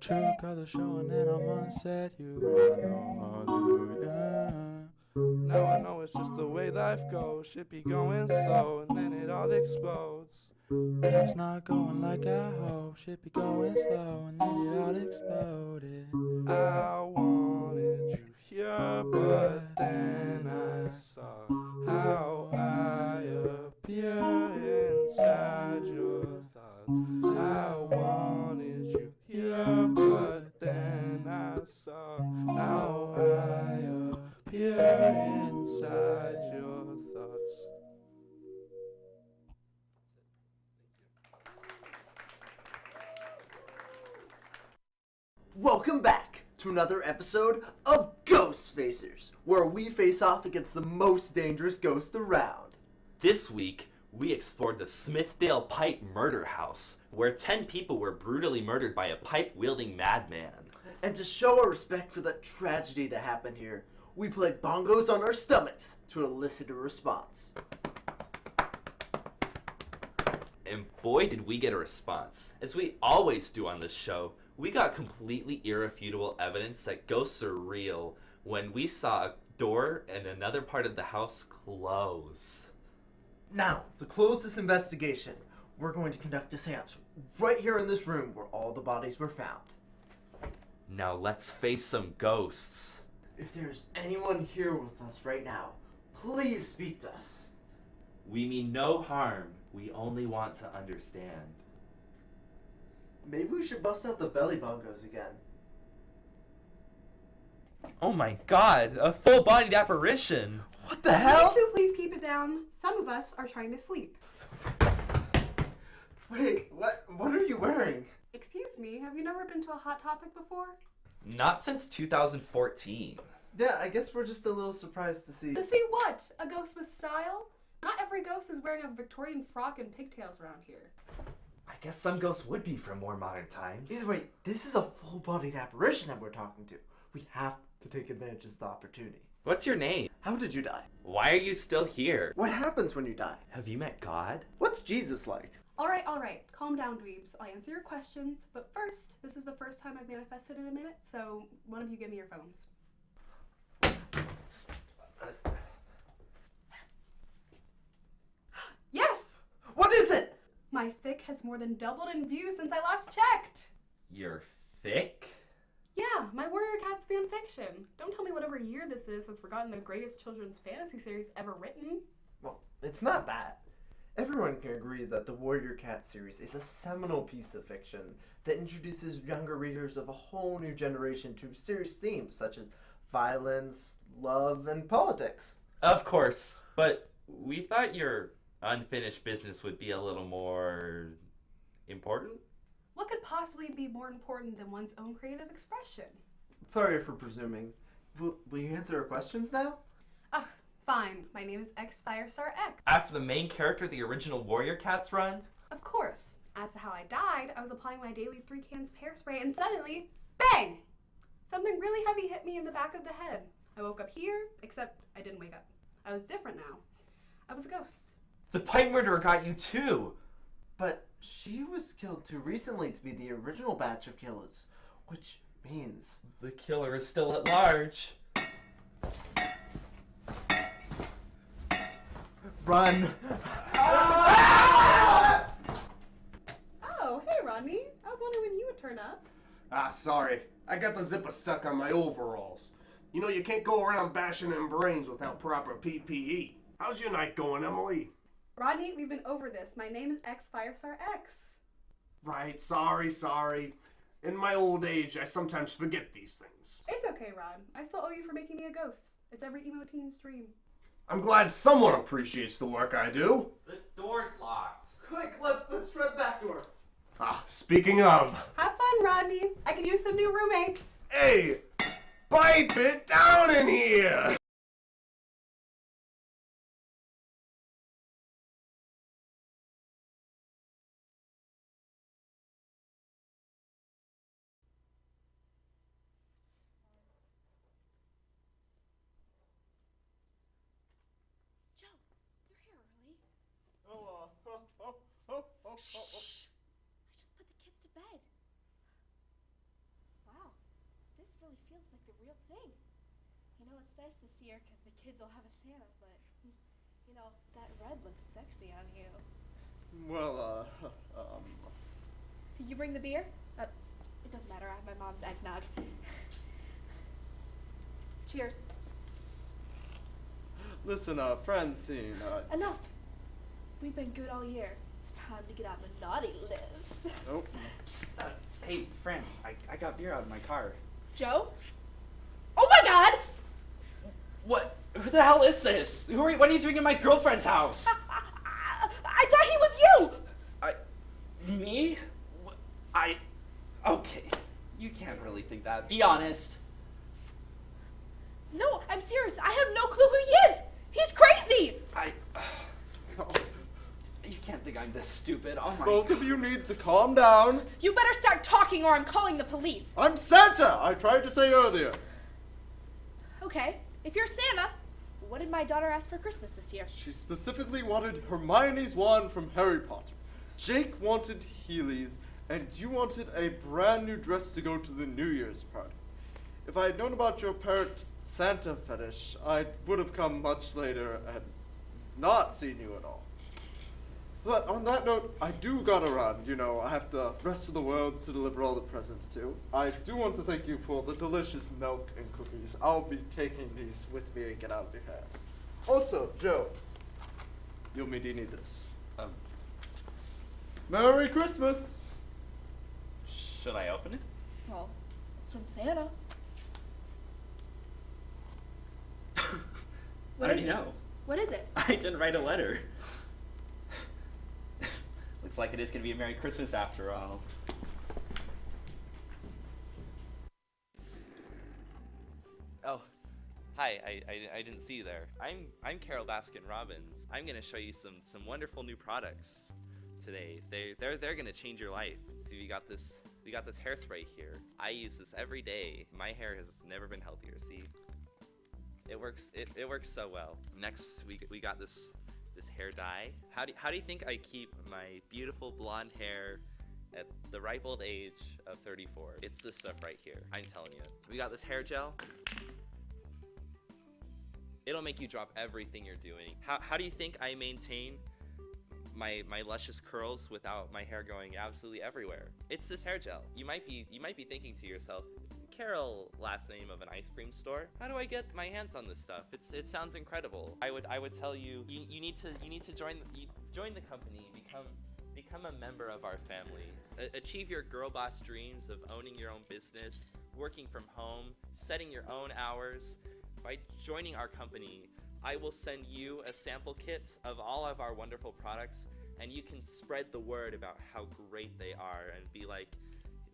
S17: True color showing that I'm on set. You know, hallelujah. Now I know it's just the way life goes. Should be going slow and then it all explodes. It's not going like I hope. Should be going slow and then it all exploded. I wanted you here, but then I saw how I appear inside your thoughts. I wanted you here, but then I saw how I appear inside your thoughts.
S3: Welcome back to another episode of Ghost Facers, where we face off against the most dangerous ghost around.
S7: This week, we explored the Smithdale Pipe Murder House, where 10 people were brutally murdered by a pipe-wielding madman.
S3: And to show our respect for the tragedy that happened here, we played bongos on our stomachs to elicit a response.
S7: And boy did we get a response. As we always do on this show, we got completely irrefutable evidence that ghosts are real when we saw a door and another part of the house close.
S3: Now, to close this investigation, we're going to conduct a seance right here in this room where all the bodies were found.
S7: Now let's face some ghosts.
S3: If there's anyone here with us right now, please speak to us.
S7: We mean no harm. We only want to understand.
S3: Maybe we should bust out the belly bongos again.
S7: Oh my god, a full-bodied apparition!
S3: What the hell?
S4: You two, please keep it down. Some of us are trying to sleep.
S3: Wait, what are you wearing?
S4: Excuse me, have you never been to a Hot Topic before?
S7: Not since 2014.
S3: Yeah, I guess we're just a little surprised to see.
S4: To see what? A ghost with style? Not every ghost is wearing a Victorian frock and pigtails around here.
S7: I guess some ghosts would be from more modern times.
S3: Either way, this is a full-bodied apparition that we're talking to. We have to take advantage of the opportunity.
S7: What's your name?
S3: How did you die?
S7: Why are you still here?
S3: What happens when you die?
S7: Have you met God?
S3: What's Jesus like?
S4: All right. Calm down, dweebs. I'll answer your questions. But first, this is the first time I've manifested in a minute, so one of you give me your phones. Yes!
S3: What is it?
S4: My fic has more than doubled in views since I last checked.
S7: You're thick?
S4: Yeah, my Warrior Cats fan fiction. Don't tell me whatever year this is has forgotten the greatest children's fantasy series ever written.
S3: Well, it's not that. Everyone can agree that the Warrior Cat series is a seminal piece of fiction that introduces younger readers of a whole new generation to serious themes such as violence, love, and politics.
S7: Of course, but we thought your unfinished business would be a little more important?
S4: What could possibly be more important than one's own creative expression?
S3: Sorry for presuming. Will you answer our questions now?
S4: Ugh, fine. My name is X Firestar X.
S9: After the main character of the original Warrior Cats run?
S4: Of course. As to how I died, I was applying my daily 3 cans of hairspray and suddenly, bang! Something really heavy hit me in the back of the head. I woke up here, except I didn't wake up. I was different now. I was a ghost.
S9: The pipe murderer got you too!
S3: But she was killed too recently to be the original batch of killers, which means
S9: the killer is still at large.
S3: Run!
S4: Oh, hey Rodney. I was wondering when you would turn up.
S2: Sorry. I got the zipper stuck on my overalls. You know, you can't go around bashing them brains without proper PPE. How's your night going, Emily?
S4: Rodney, we've been over this. My name is X Firestar X.
S2: Right, sorry. In my old age, I sometimes forget these things.
S4: It's okay, Rod. I still owe you for making me a ghost. It's every emo teen's dream.
S2: I'm glad someone appreciates the work I do.
S7: The door's locked.
S3: Quick, let's try the back door.
S2: Speaking of.
S4: Have fun, Rodney. I could use some new roommates.
S2: Hey, pipe it down in here!
S5: Shh! I just put the kids to bed. Wow, this really feels like the real thing. You know, it's nice this year because the kids will have a Santa, but, you know, that red looks sexy on you.
S3: Well,
S5: You bring the beer? It doesn't matter, I have my mom's eggnog. Cheers.
S3: Listen, Francine,
S5: Enough! We've been good all year. It's time to get on the naughty list.
S3: Nope.
S7: Hey, Fran, I got beer out of my car.
S5: Joe? Oh my god!
S7: What? Who the hell is this? What are you doing in my girlfriend's house?
S5: I thought he was you!
S7: Me? Okay. You can't really think that. Be honest.
S5: No, I'm serious. I have no clue who he is. He's crazy.
S7: You can't think I'm this stupid. Oh my
S3: Both of you need to calm down.
S5: You better start talking or I'm calling the police.
S3: I'm Santa! I tried to say earlier.
S5: Okay, if you're Santa, what did my daughter ask for Christmas this year?
S3: She specifically wanted Hermione's wand from Harry Potter. Jake wanted Healy's, and you wanted a brand new dress to go to the New Year's party. If I had known about your parrot Santa fetish, I would have come much later and not seen you at all. But on that note, I do gotta run. You know, I have the rest of the world to deliver all the presents to. I do want to thank you for the delicious milk and cookies. I'll be taking these with me and get out of your hair. Also, Joe, you'll need this. Merry Christmas!
S7: Should I open it?
S5: Well, it's from Santa.
S7: I
S5: What
S7: already
S5: is it?
S7: know.
S5: What is it?
S7: I didn't write a letter. Looks like it is going to be a Merry Christmas after all.
S1: Oh, hi. I didn't see you there. I'm Carol Baskin Robbins. I'm gonna show you some wonderful new products today. They're gonna change your life. See, we got this hairspray here. I use this every day. My hair has never been healthier. See, it works so well. Next, we got this hair dye. How do you think I keep my beautiful blonde hair at the ripe old age of 34? It's this stuff right here. I'm telling you. We got this hair gel. It'll make you drop everything you're doing. How do you think I maintain my luscious curls without my hair going absolutely everywhere? It's this hair gel. You might be thinking to yourself, Carol, last name of an ice cream store. How do I get my hands on this stuff? It sounds incredible. I would tell you you need to join the company, become a member of our family. Achieve your girl boss dreams of owning your own business, working from home, setting your own hours. By joining our company, I will send you a sample kit of all of our wonderful products, and you can spread the word about how great they are and be like,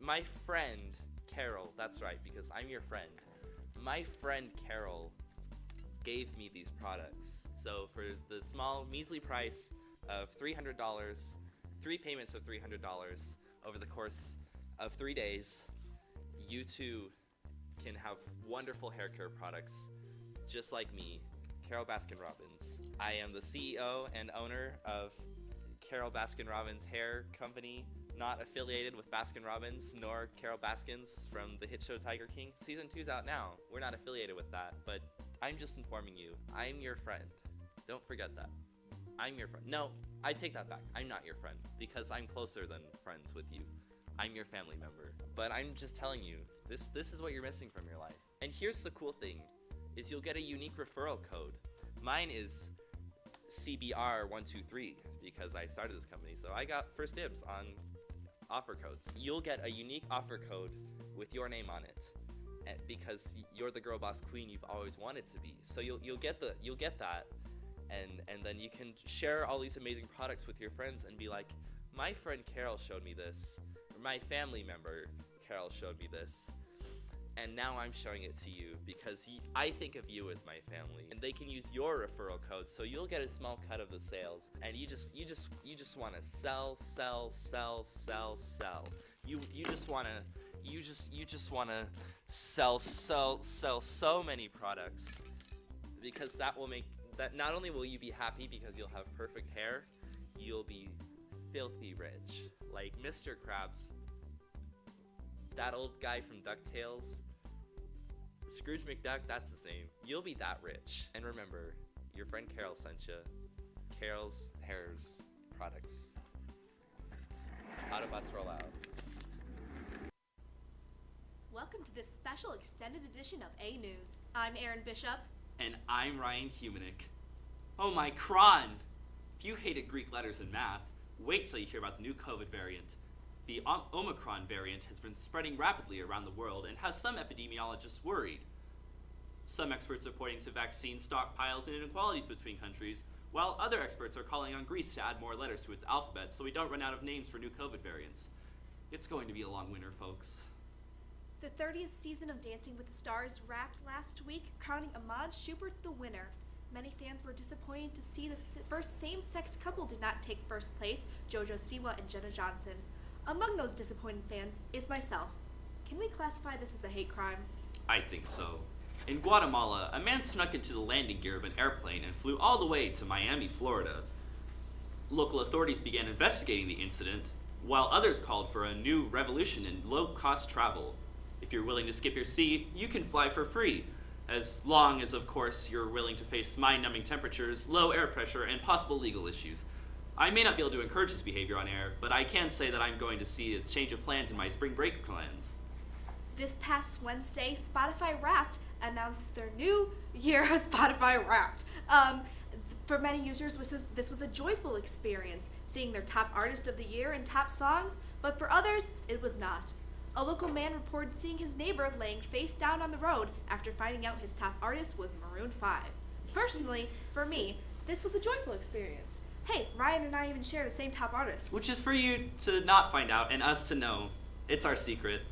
S1: my friend Carol, that's right, because I'm your friend. My friend Carol gave me these products. So for the small, measly price of $300, 3 payments of $300 over the course of 3 days, you too can have wonderful hair care products just like me, Carol Baskin-Robbins. I am the CEO and owner of Carol Baskin-Robbins Hair Company, not affiliated with Baskin-Robbins nor Carol Baskins from the hit show Tiger King. Season 2's out now. We're not affiliated with that, but I'm just informing you. I'm your friend. Don't forget that. I'm your friend. No, I take that back. I'm not your friend because I'm closer than friends with you. I'm your family member. But I'm just telling you, this is what you're missing from your life. And here's the cool thing, is you'll get a unique referral code. Mine is CBR123 because I started this company, so I got first dibs on offer codes. You'll get a unique offer code with your name on it, because you're the girl boss queen you've always wanted to be. So you'll get that, and then you can share all these amazing products with your friends and be like, my friend Carol showed me this, or my family member Carol showed me this, and now I'm showing it to you because I think of you as my family, and they can use your referral code, so you'll get a small cut of the sales, and you just want to sell. You just want to sell so many products, because that will make that not only will you be happy because you'll have perfect hair, you'll be filthy rich, like Mr. Krabs. That old guy from DuckTales, Scrooge McDuck, that's his name. You'll be that rich. And remember, your friend Carol sent you. Carol's Hair's products. Autobots roll out.
S5: Welcome to this special extended edition of A News. I'm Erin Bishop.
S7: And I'm Ryann Humeniuk. Oh my cron! If you hated Greek letters and math, wait till you hear about the new COVID variant. The Omicron variant has been spreading rapidly around the world and has some epidemiologists worried. Some experts are pointing to vaccine stockpiles and inequalities between countries, while other experts are calling on Greece to add more letters to its alphabet so we don't run out of names for new COVID variants. It's going to be a long winter, folks.
S5: The 30th season of Dancing with the Stars wrapped last week, crowning Ahmad Schubert the winner. Many fans were disappointed to see the first same-sex couple did not take first place, JoJo Siwa and Jenna Johnson. Among those disappointed fans is myself. Can we classify this as a hate crime?
S7: I think so. In Guatemala, a man snuck into the landing gear of an airplane and flew all the way to Miami, Florida. Local authorities began investigating the incident, while others called for a new revolution in low-cost travel. If you're willing to skip your seat, you can fly for free, as long as, of course, you're willing to face mind-numbing temperatures, low air pressure, and possible legal issues. I may not be able to encourage this behavior on air, but I can say that I'm going to see a change of plans in my spring break plans.
S5: This past Wednesday, Spotify Wrapped announced their new year of Spotify Wrapped. For many users, this was a joyful experience, seeing their top artist of the year and top songs, but for others, it was not. A local man reported seeing his neighbor laying face down on the road after finding out his top artist was Maroon 5. Personally, for me, this was a joyful experience. Hey, Ryan and I even share the same top artist.
S7: Which is for you to not find out and us to know. It's our secret.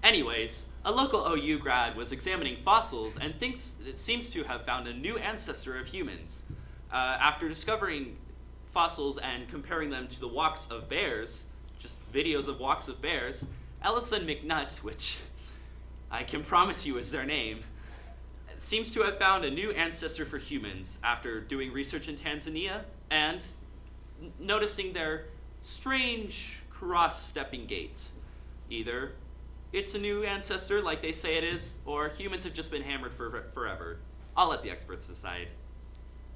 S7: Anyways, a local OU grad was examining fossils and thinks it seems to have found a new ancestor of humans. After discovering fossils and comparing them to the walks of bears, just videos of walks of bears, Allison McNutt, which I can promise you is their name, seems to have found a new ancestor for humans after doing research in Tanzania and noticing their strange cross-stepping gait. Either it's a new ancestor like they say it is, or humans have just been hammered for forever. I'll let the experts decide.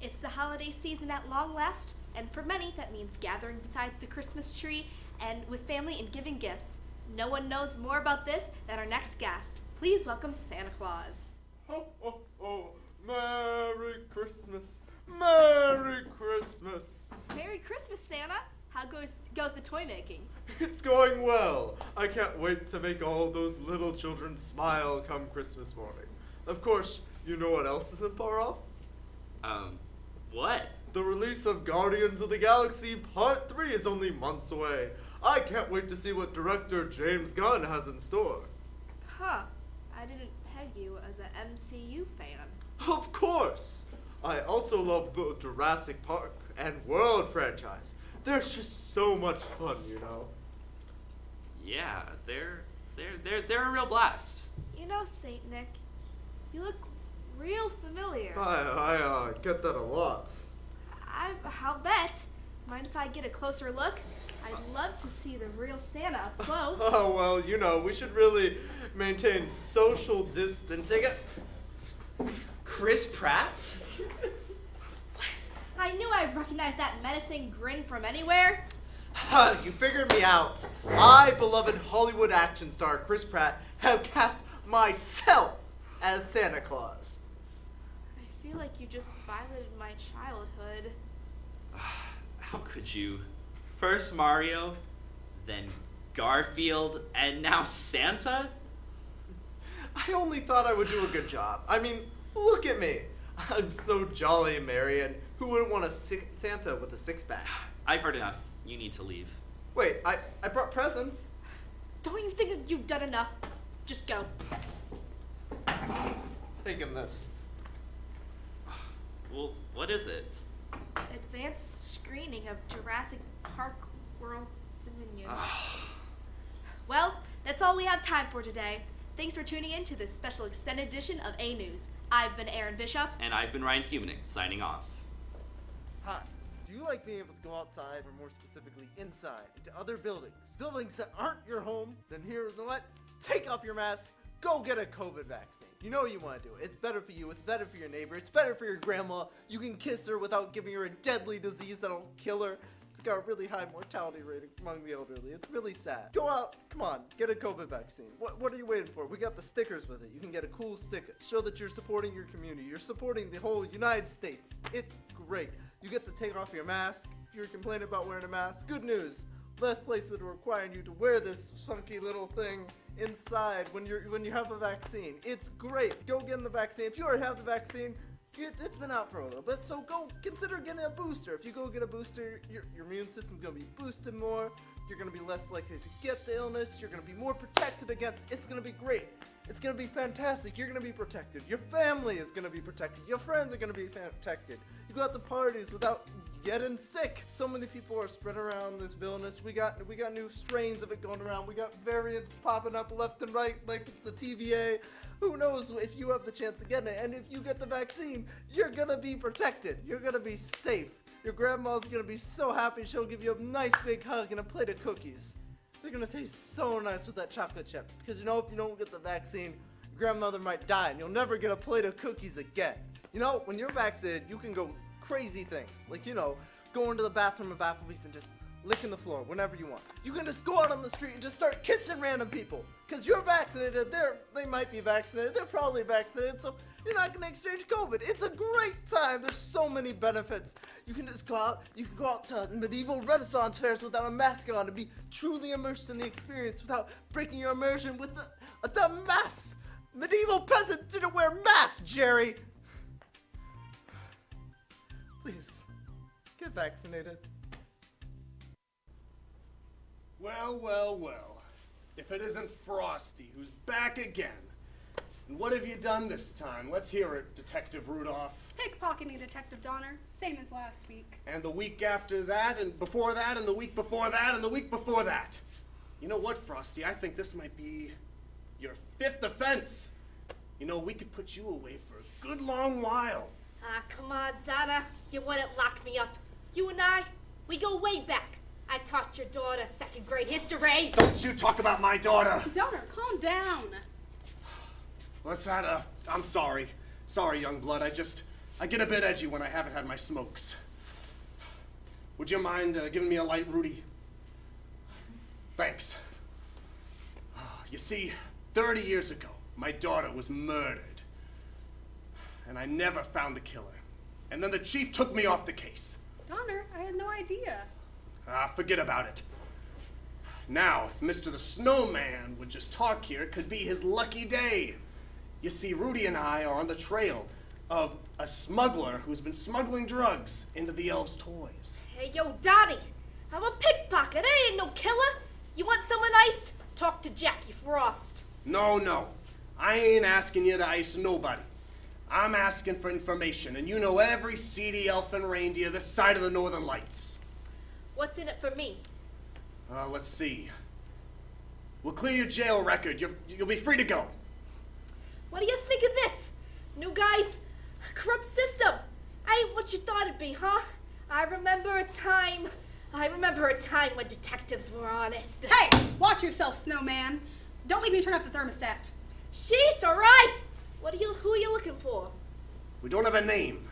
S5: It's the holiday season at long last, and for many that means gathering beside the Christmas tree and with family and giving gifts. No one knows more about this than our next guest. Please welcome Santa Claus.
S18: Ho, ho, ho. Merry Christmas. Merry Christmas.
S5: Merry Christmas, Santa. How goes the toy making?
S18: It's going well. I can't wait to make all those little children smile come Christmas morning. Of course, you know what else isn't far off?
S7: What?
S18: The release of Guardians of the Galaxy Part 3 is only months away. I can't wait to see what director James Gunn has in store.
S5: Huh. I didn't peg you as an MCU fan.
S18: Of course! I also love the Jurassic Park and World franchise. There's just so much fun, you know.
S7: Yeah, they're a real blast.
S5: You know, Saint Nick, you look real familiar.
S18: I get that a lot.
S5: I'll bet. Mind if I get a closer look? I'd love to see the real Santa up close.
S18: Oh, well, you know, we should really maintain social distancing.
S7: Chris Pratt?
S5: I knew I'd recognize that menacing grin from anywhere.
S3: You figured me out. I, beloved Hollywood action star Chris Pratt, have cast myself as Santa Claus.
S5: I feel like you just violated my childhood.
S7: How could you? First Mario, then Garfield, and now Santa?
S3: I only thought I would do a good job. I mean, look at me. I'm so jolly and merry, and who wouldn't want a Santa with a six-pack?
S7: I've heard enough. You need to leave.
S3: Wait, I brought presents.
S5: Don't you think you've done enough? Just go.
S3: Taking this.
S7: Well, what is it?
S5: Advanced screening of Jurassic Park World Dominion. Well, that's all we have time for today. Thanks for tuning in to this special extended edition of A News. I've been Erin Bishop.
S7: And I've been Ryan Humeniuk, signing off.
S3: Hi. Do you like being able to go outside, or more specifically inside, into other buildings? Buildings that aren't your home? Then here's what? Take off your mask, go get a COVID vaccine. You know you want to do it. It's better for you, it's better for your neighbor, it's better for your grandma. You can kiss her without giving her a deadly disease that'll kill her. It's got a really high mortality rate among the elderly. It's really sad. Go out, come on, get a COVID vaccine. What are you waiting for? We got the stickers with it. You can get a cool sticker. Show that you're supporting your community. You're supporting the whole United States. It's great. You get to take off your mask. If you're complaining about wearing a mask, good news. Less places are requiring you to wear this funky little thing inside when you have a vaccine. It's great. Go get the vaccine. If you already have the vaccine, it's been out for a little bit, so go consider getting a booster. If you go get a booster, your immune system's gonna be boosted more. You're gonna be less likely to get the illness. You're gonna be more protected against. It's gonna be great. It's gonna be fantastic. You're gonna be protected. Your family is gonna be protected. Your friends are gonna be protected. You go out to parties without getting sick. So many people are spreading around this villainous. We got new strains of it going around. We got variants popping up left and right, like it's the TVA. Who knows if you have the chance of getting it? And if you get the vaccine, you're gonna be protected. You're gonna be safe. Your grandma's gonna be so happy. She'll give you a nice big hug and a plate of cookies. They're gonna taste so nice with that chocolate chip. Because you know, if you don't get the vaccine, your grandmother might die and you'll never get a plate of cookies again. You know, when you're vaccinated, you can go crazy things. Like, you know, go into the bathroom of Applebee's and just licking the floor whenever you want. You can just go out on the street and just start kissing random people. Because you're vaccinated, they might be vaccinated, they're probably vaccinated, so you're not going to exchange COVID. It's a great time. There's so many benefits. You can just go out, you can go out to medieval Renaissance fairs without a mask on and be truly immersed in the experience without breaking your immersion with the mask. Medieval peasants didn't wear masks, Jerry. Please, get vaccinated.
S2: Well, well, well. If it isn't Frosty, who's back again. And what have you done this time? Let's hear it, Detective Rudolph.
S4: Pickpocketing, Detective Donner. Same as last week.
S2: And the week after that, and before that, and the week before that, and the week before that. You know what, Frosty? I think this might be your 5th offense. You know, we could put you away for a good long while.
S5: Ah, come on, Donna. You wouldn't lock me up. You and I, we go way back. I taught your daughter 2nd grade history.
S2: Don't you talk about my daughter.
S4: Donner, calm down.
S2: I'm sorry. Sorry, young blood. I get a bit edgy when I haven't had my smokes. Would you mind giving me a light, Rudy? Thanks. You see, 30 years ago, my daughter was murdered. And I never found the killer. And then the chief took me off the case.
S4: Donner, I had no idea.
S2: Forget about it. Now, if Mr. the Snowman would just talk here, it could be his lucky day. You see, Rudy and I are on the trail of a smuggler who's been smuggling drugs into the elves' toys.
S5: Hey, yo, Donnie, I'm a pickpocket. I ain't no killer. You want someone iced? Talk to Jackie Frost.
S2: No. I ain't asking you to ice nobody. I'm asking for information, and you know every seedy elfin reindeer this side of the Northern Lights.
S5: What's in it for me?
S2: Let's see. We'll clear your jail record. You'll be free to go.
S5: What do you think of this? New guys, corrupt system. I ain't what you thought it'd be, huh? I remember a time when detectives were honest.
S4: Hey, watch yourself, snowman. Don't make me turn up the thermostat.
S5: She's all right. Who are you looking for?
S2: We don't have a name,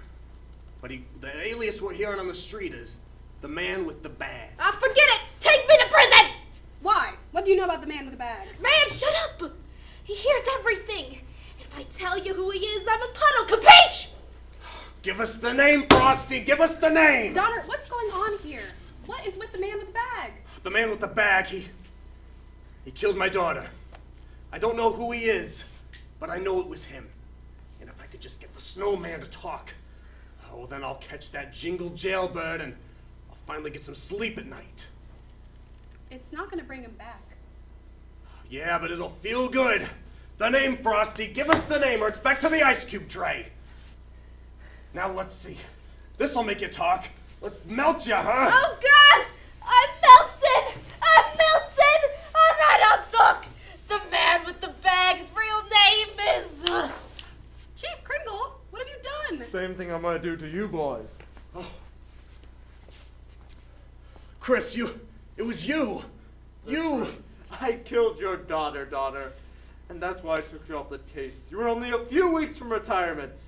S2: but the alias we're hearing on the street is the man with the bag.
S5: Forget it. Take me to prison.
S4: Why? What do you know about the man with the bag?
S5: Man, shut up. He hears everything. If I tell you who he is, I'm a puddle, capiche?
S2: Give us the name, Frosty! Give us the name!
S4: Donner, what's going on here? What is with the man with the bag?
S2: The man with the bag, he killed my daughter. I don't know who he is, but I know it was him. And if I could just get the snowman to talk, then I'll catch that jingle jailbird and I'll finally get some sleep at night.
S4: It's not gonna bring him back.
S2: Yeah, but it'll feel good. The name, Frosty. Give us the name or it's back to the ice cube tray. Now let's see. This'll make you talk. Let's melt you, huh?
S5: Oh, God! I'm melted! All right, I'll talk. The man with the bag's real name is...
S4: Chief Kringle, what have you done?
S18: Same thing I'm gonna do to you boys.
S2: Oh. Chris, it was you. You.
S18: I killed your daughter, Donner. And that's why I took you off the case. You were only a few weeks from retirement.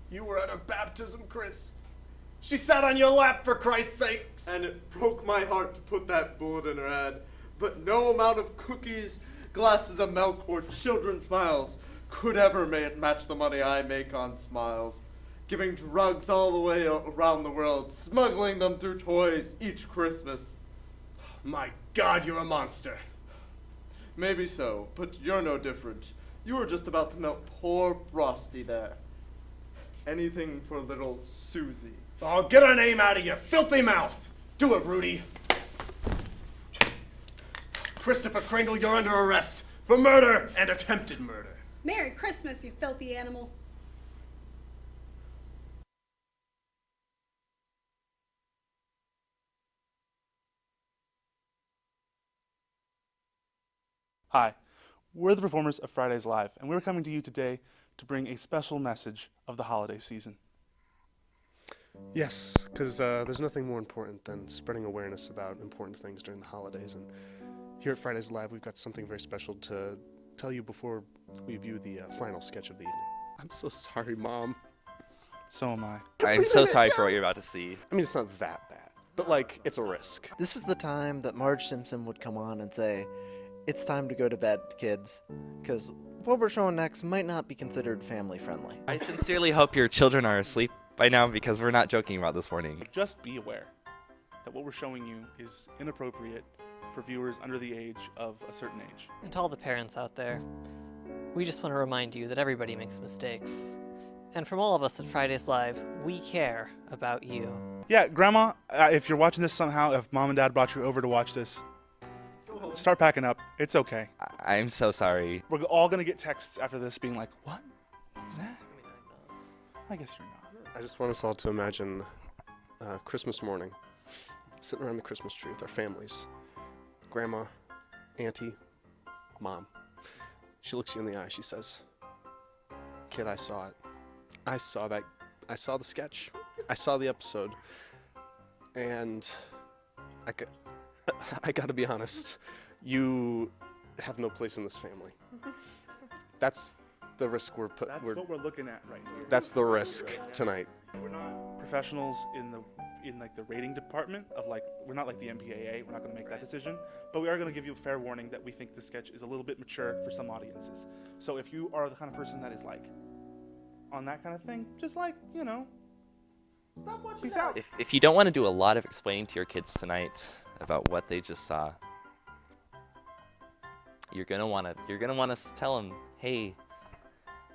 S2: You were at her baptism, Chris. She sat on your lap, for Christ's sake.
S18: And it broke my heart to put that bullet in her head. But no amount of cookies, glasses of milk, or children's smiles could ever match the money I make on smiles. Giving drugs all the way around the world, smuggling them through toys each Christmas.
S2: My God, you're a monster.
S18: Maybe so, but you're no different. You were just about to melt poor Frosty there. Anything for little Susie.
S2: Oh, get her name out of your filthy mouth. Do it, Rudy. Christopher Kringle, you're under arrest for murder and attempted murder.
S4: Merry Christmas, you filthy animal.
S6: Hi, we're the performers of Fridays Live, and we're coming to you today to bring a special message of the holiday season.
S12: Yes, because there's nothing more important than spreading awareness about important things during the holidays. And here at Fridays Live, we've got something very special to tell you before we view the final sketch of the evening. I'm so sorry, Mom.
S6: So am I.
S1: I'm so sorry for what you're about to see.
S12: I mean, it's not that bad, but, like, it's a risk.
S13: This is the time that Marge Simpson would come on and say, "It's time to go to bed, kids," because what we're showing next might not be considered family friendly.
S1: I sincerely hope your children are asleep by now because we're not joking about this warning.
S6: Just be aware that what we're showing you is inappropriate for viewers under the age of a certain age.
S19: And to all the parents out there, we just want to remind you that everybody makes mistakes. And from all of us at Fridays Live, we care about you.
S6: Yeah, Grandma, if you're watching this somehow, if Mom and Dad brought you over to watch this, start packing up. It's okay.
S1: I'm so sorry.
S6: We're all going to get texts after this being like, what is that? I guess you're not.
S12: I just want us all to imagine Christmas morning, sitting around the Christmas tree with our families. Grandma, Auntie, Mom. She looks you in the eye. She says, "Kid, I saw it. I saw that. I saw the sketch. I saw the episode. And I gotta be honest, you have no place in this family." That's the risk we're putting.
S6: That's what we're looking at right here.
S12: That's the risk tonight.
S6: We're not professionals in like the rating department of like, we're not like the MPAA. We're not going to make that decision, but we are going to give you a fair warning that we think this sketch is a little bit mature for some audiences. So if you are the kind of person that is like on that kind of thing, just like, you know, stop watching. Peace out.
S1: If you don't want to do a lot of explaining to your kids tonight about what they just saw, you're gonna want to tell them, hey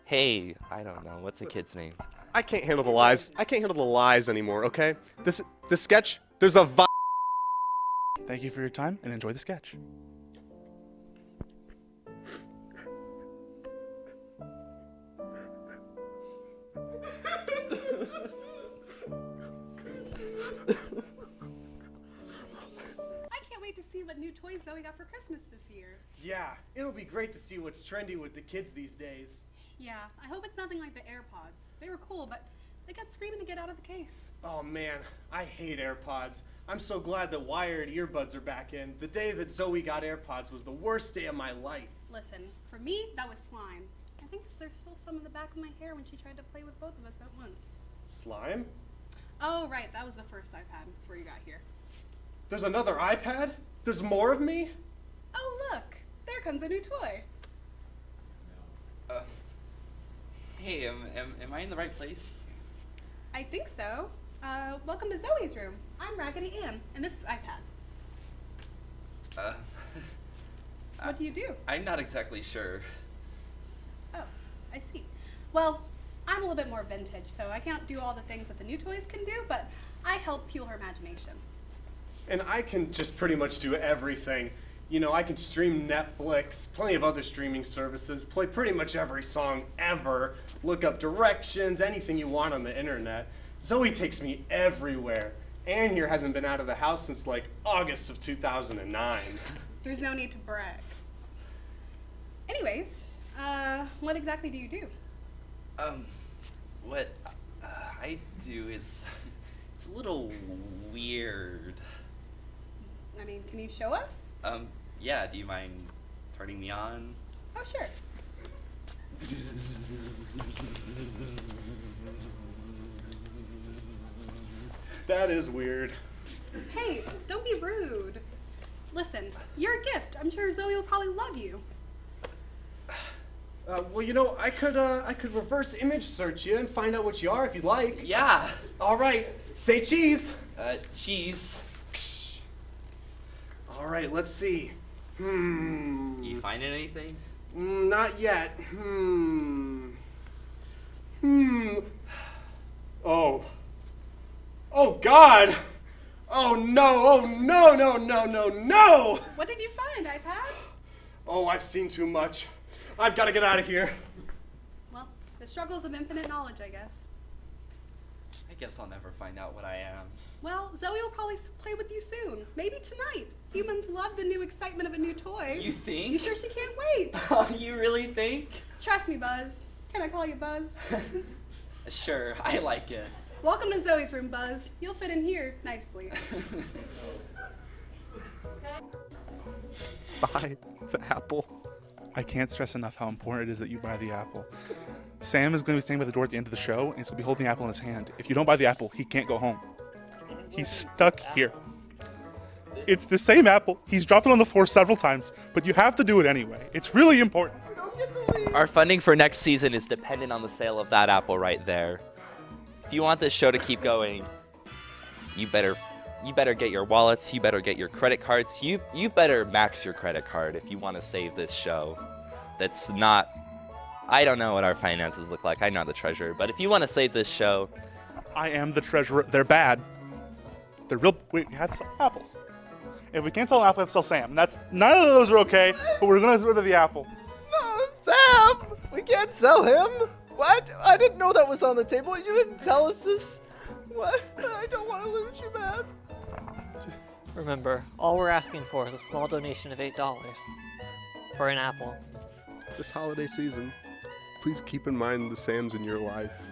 S9: Hey, I don't know. What's the kid's name?
S12: I can't handle the lies. I can't handle the lies anymore, okay? This sketch, there's a vibe.
S6: Thank you for your time and enjoy the sketch.
S4: I can't wait to see what new toys Zoe got for Christmas this year.
S2: Yeah, it'll be great to see what's trendy with the kids these days.
S4: Yeah, I hope it's nothing like the AirPods. They were cool, but they kept screaming to get out of the case.
S2: Oh man, I hate AirPods. I'm so glad that wired earbuds are back in. The day that Zoe got AirPods was the worst day of my life.
S4: Listen, for me, that was slime. I think there's still some in the back of my hair when she tried to play with both of us at once.
S2: Slime?
S4: Oh, right, that was the first iPad before you got here.
S2: There's another iPad? There's more of me?
S4: Oh, look, there comes a new toy.
S7: Hey, am I in the right place?
S4: I think so. Welcome to Zoe's room. I'm Raggedy Ann, and this is iPad. What do you do?
S7: I'm not exactly sure.
S4: Oh, I see. Well, I'm a little bit more vintage, so I can't do all the things that the new toys can do, but I help fuel her imagination.
S2: And I can just pretty much do everything. You know, I can stream Netflix, plenty of other streaming services, play pretty much every song ever, look up directions, anything you want on the internet. Zoe takes me everywhere. Ann here hasn't been out of the house since like August of 2009.
S4: There's no need to brag. Anyways, what exactly do you do?
S7: What I do is, it's a little weird.
S4: I mean, can you show us?
S7: Yeah, do you mind turning me on?
S4: Oh, sure.
S2: That is weird.
S4: Hey, don't be rude. Listen, you're a gift. I'm sure Zoe will probably love you.
S2: Well, you know, I could reverse image search you and find out what you are if you'd like.
S7: Yeah.
S2: All right, say cheese.
S7: Cheese.
S2: All right, let's see.
S7: You finding anything?
S2: Not yet. Oh. Oh God. Oh no. Oh no, no, no, no, no.
S4: What did you find, iPad?
S2: Oh, I've seen too much. I've got to get out of here.
S4: Well, the struggles of infinite knowledge, I guess.
S7: I guess I'll never find out what I am.
S4: Well, Zoe will probably play with you soon. Maybe tonight. Humans love the new excitement of a new toy.
S7: You think?
S4: You sure she can't wait?
S7: You really think?
S4: Trust me, Buzz. Can I call you Buzz?
S7: Sure, I like it.
S4: Welcome to Zoe's room, Buzz. You'll fit in here nicely.
S12: Buy the apple.
S6: I can't stress enough how important it is that you buy the apple. Sam is going to be standing by the door at the end of the show, and he's going to be holding the apple in his hand. If you don't buy the apple, he can't go home. He's stuck here. It's the same apple. He's dropped it on the floor several times, but you have to do it anyway. It's really important.
S9: Our funding for next season is dependent on the sale of that apple right there. If you want this show to keep going, you better get your wallets, you better get your credit cards, you better max your credit card if you want to save this show. That's not, I don't know what our finances look like. I'm not the treasurer, but if you want to save this show.
S6: I am the treasurer. They're bad. They're real. Wait, we have to sell apples. If we can't sell an apple, we have to sell Sam. None of those are okay, but we're going to get rid of the apple.
S3: No, Sam! We can't sell him! What? I didn't know that was on the table. You didn't tell us this. What? I don't want to lose you, man.
S19: Remember, all we're asking for is a small donation of $8 for an apple.
S12: This holiday season, please keep in mind the Sams in your life.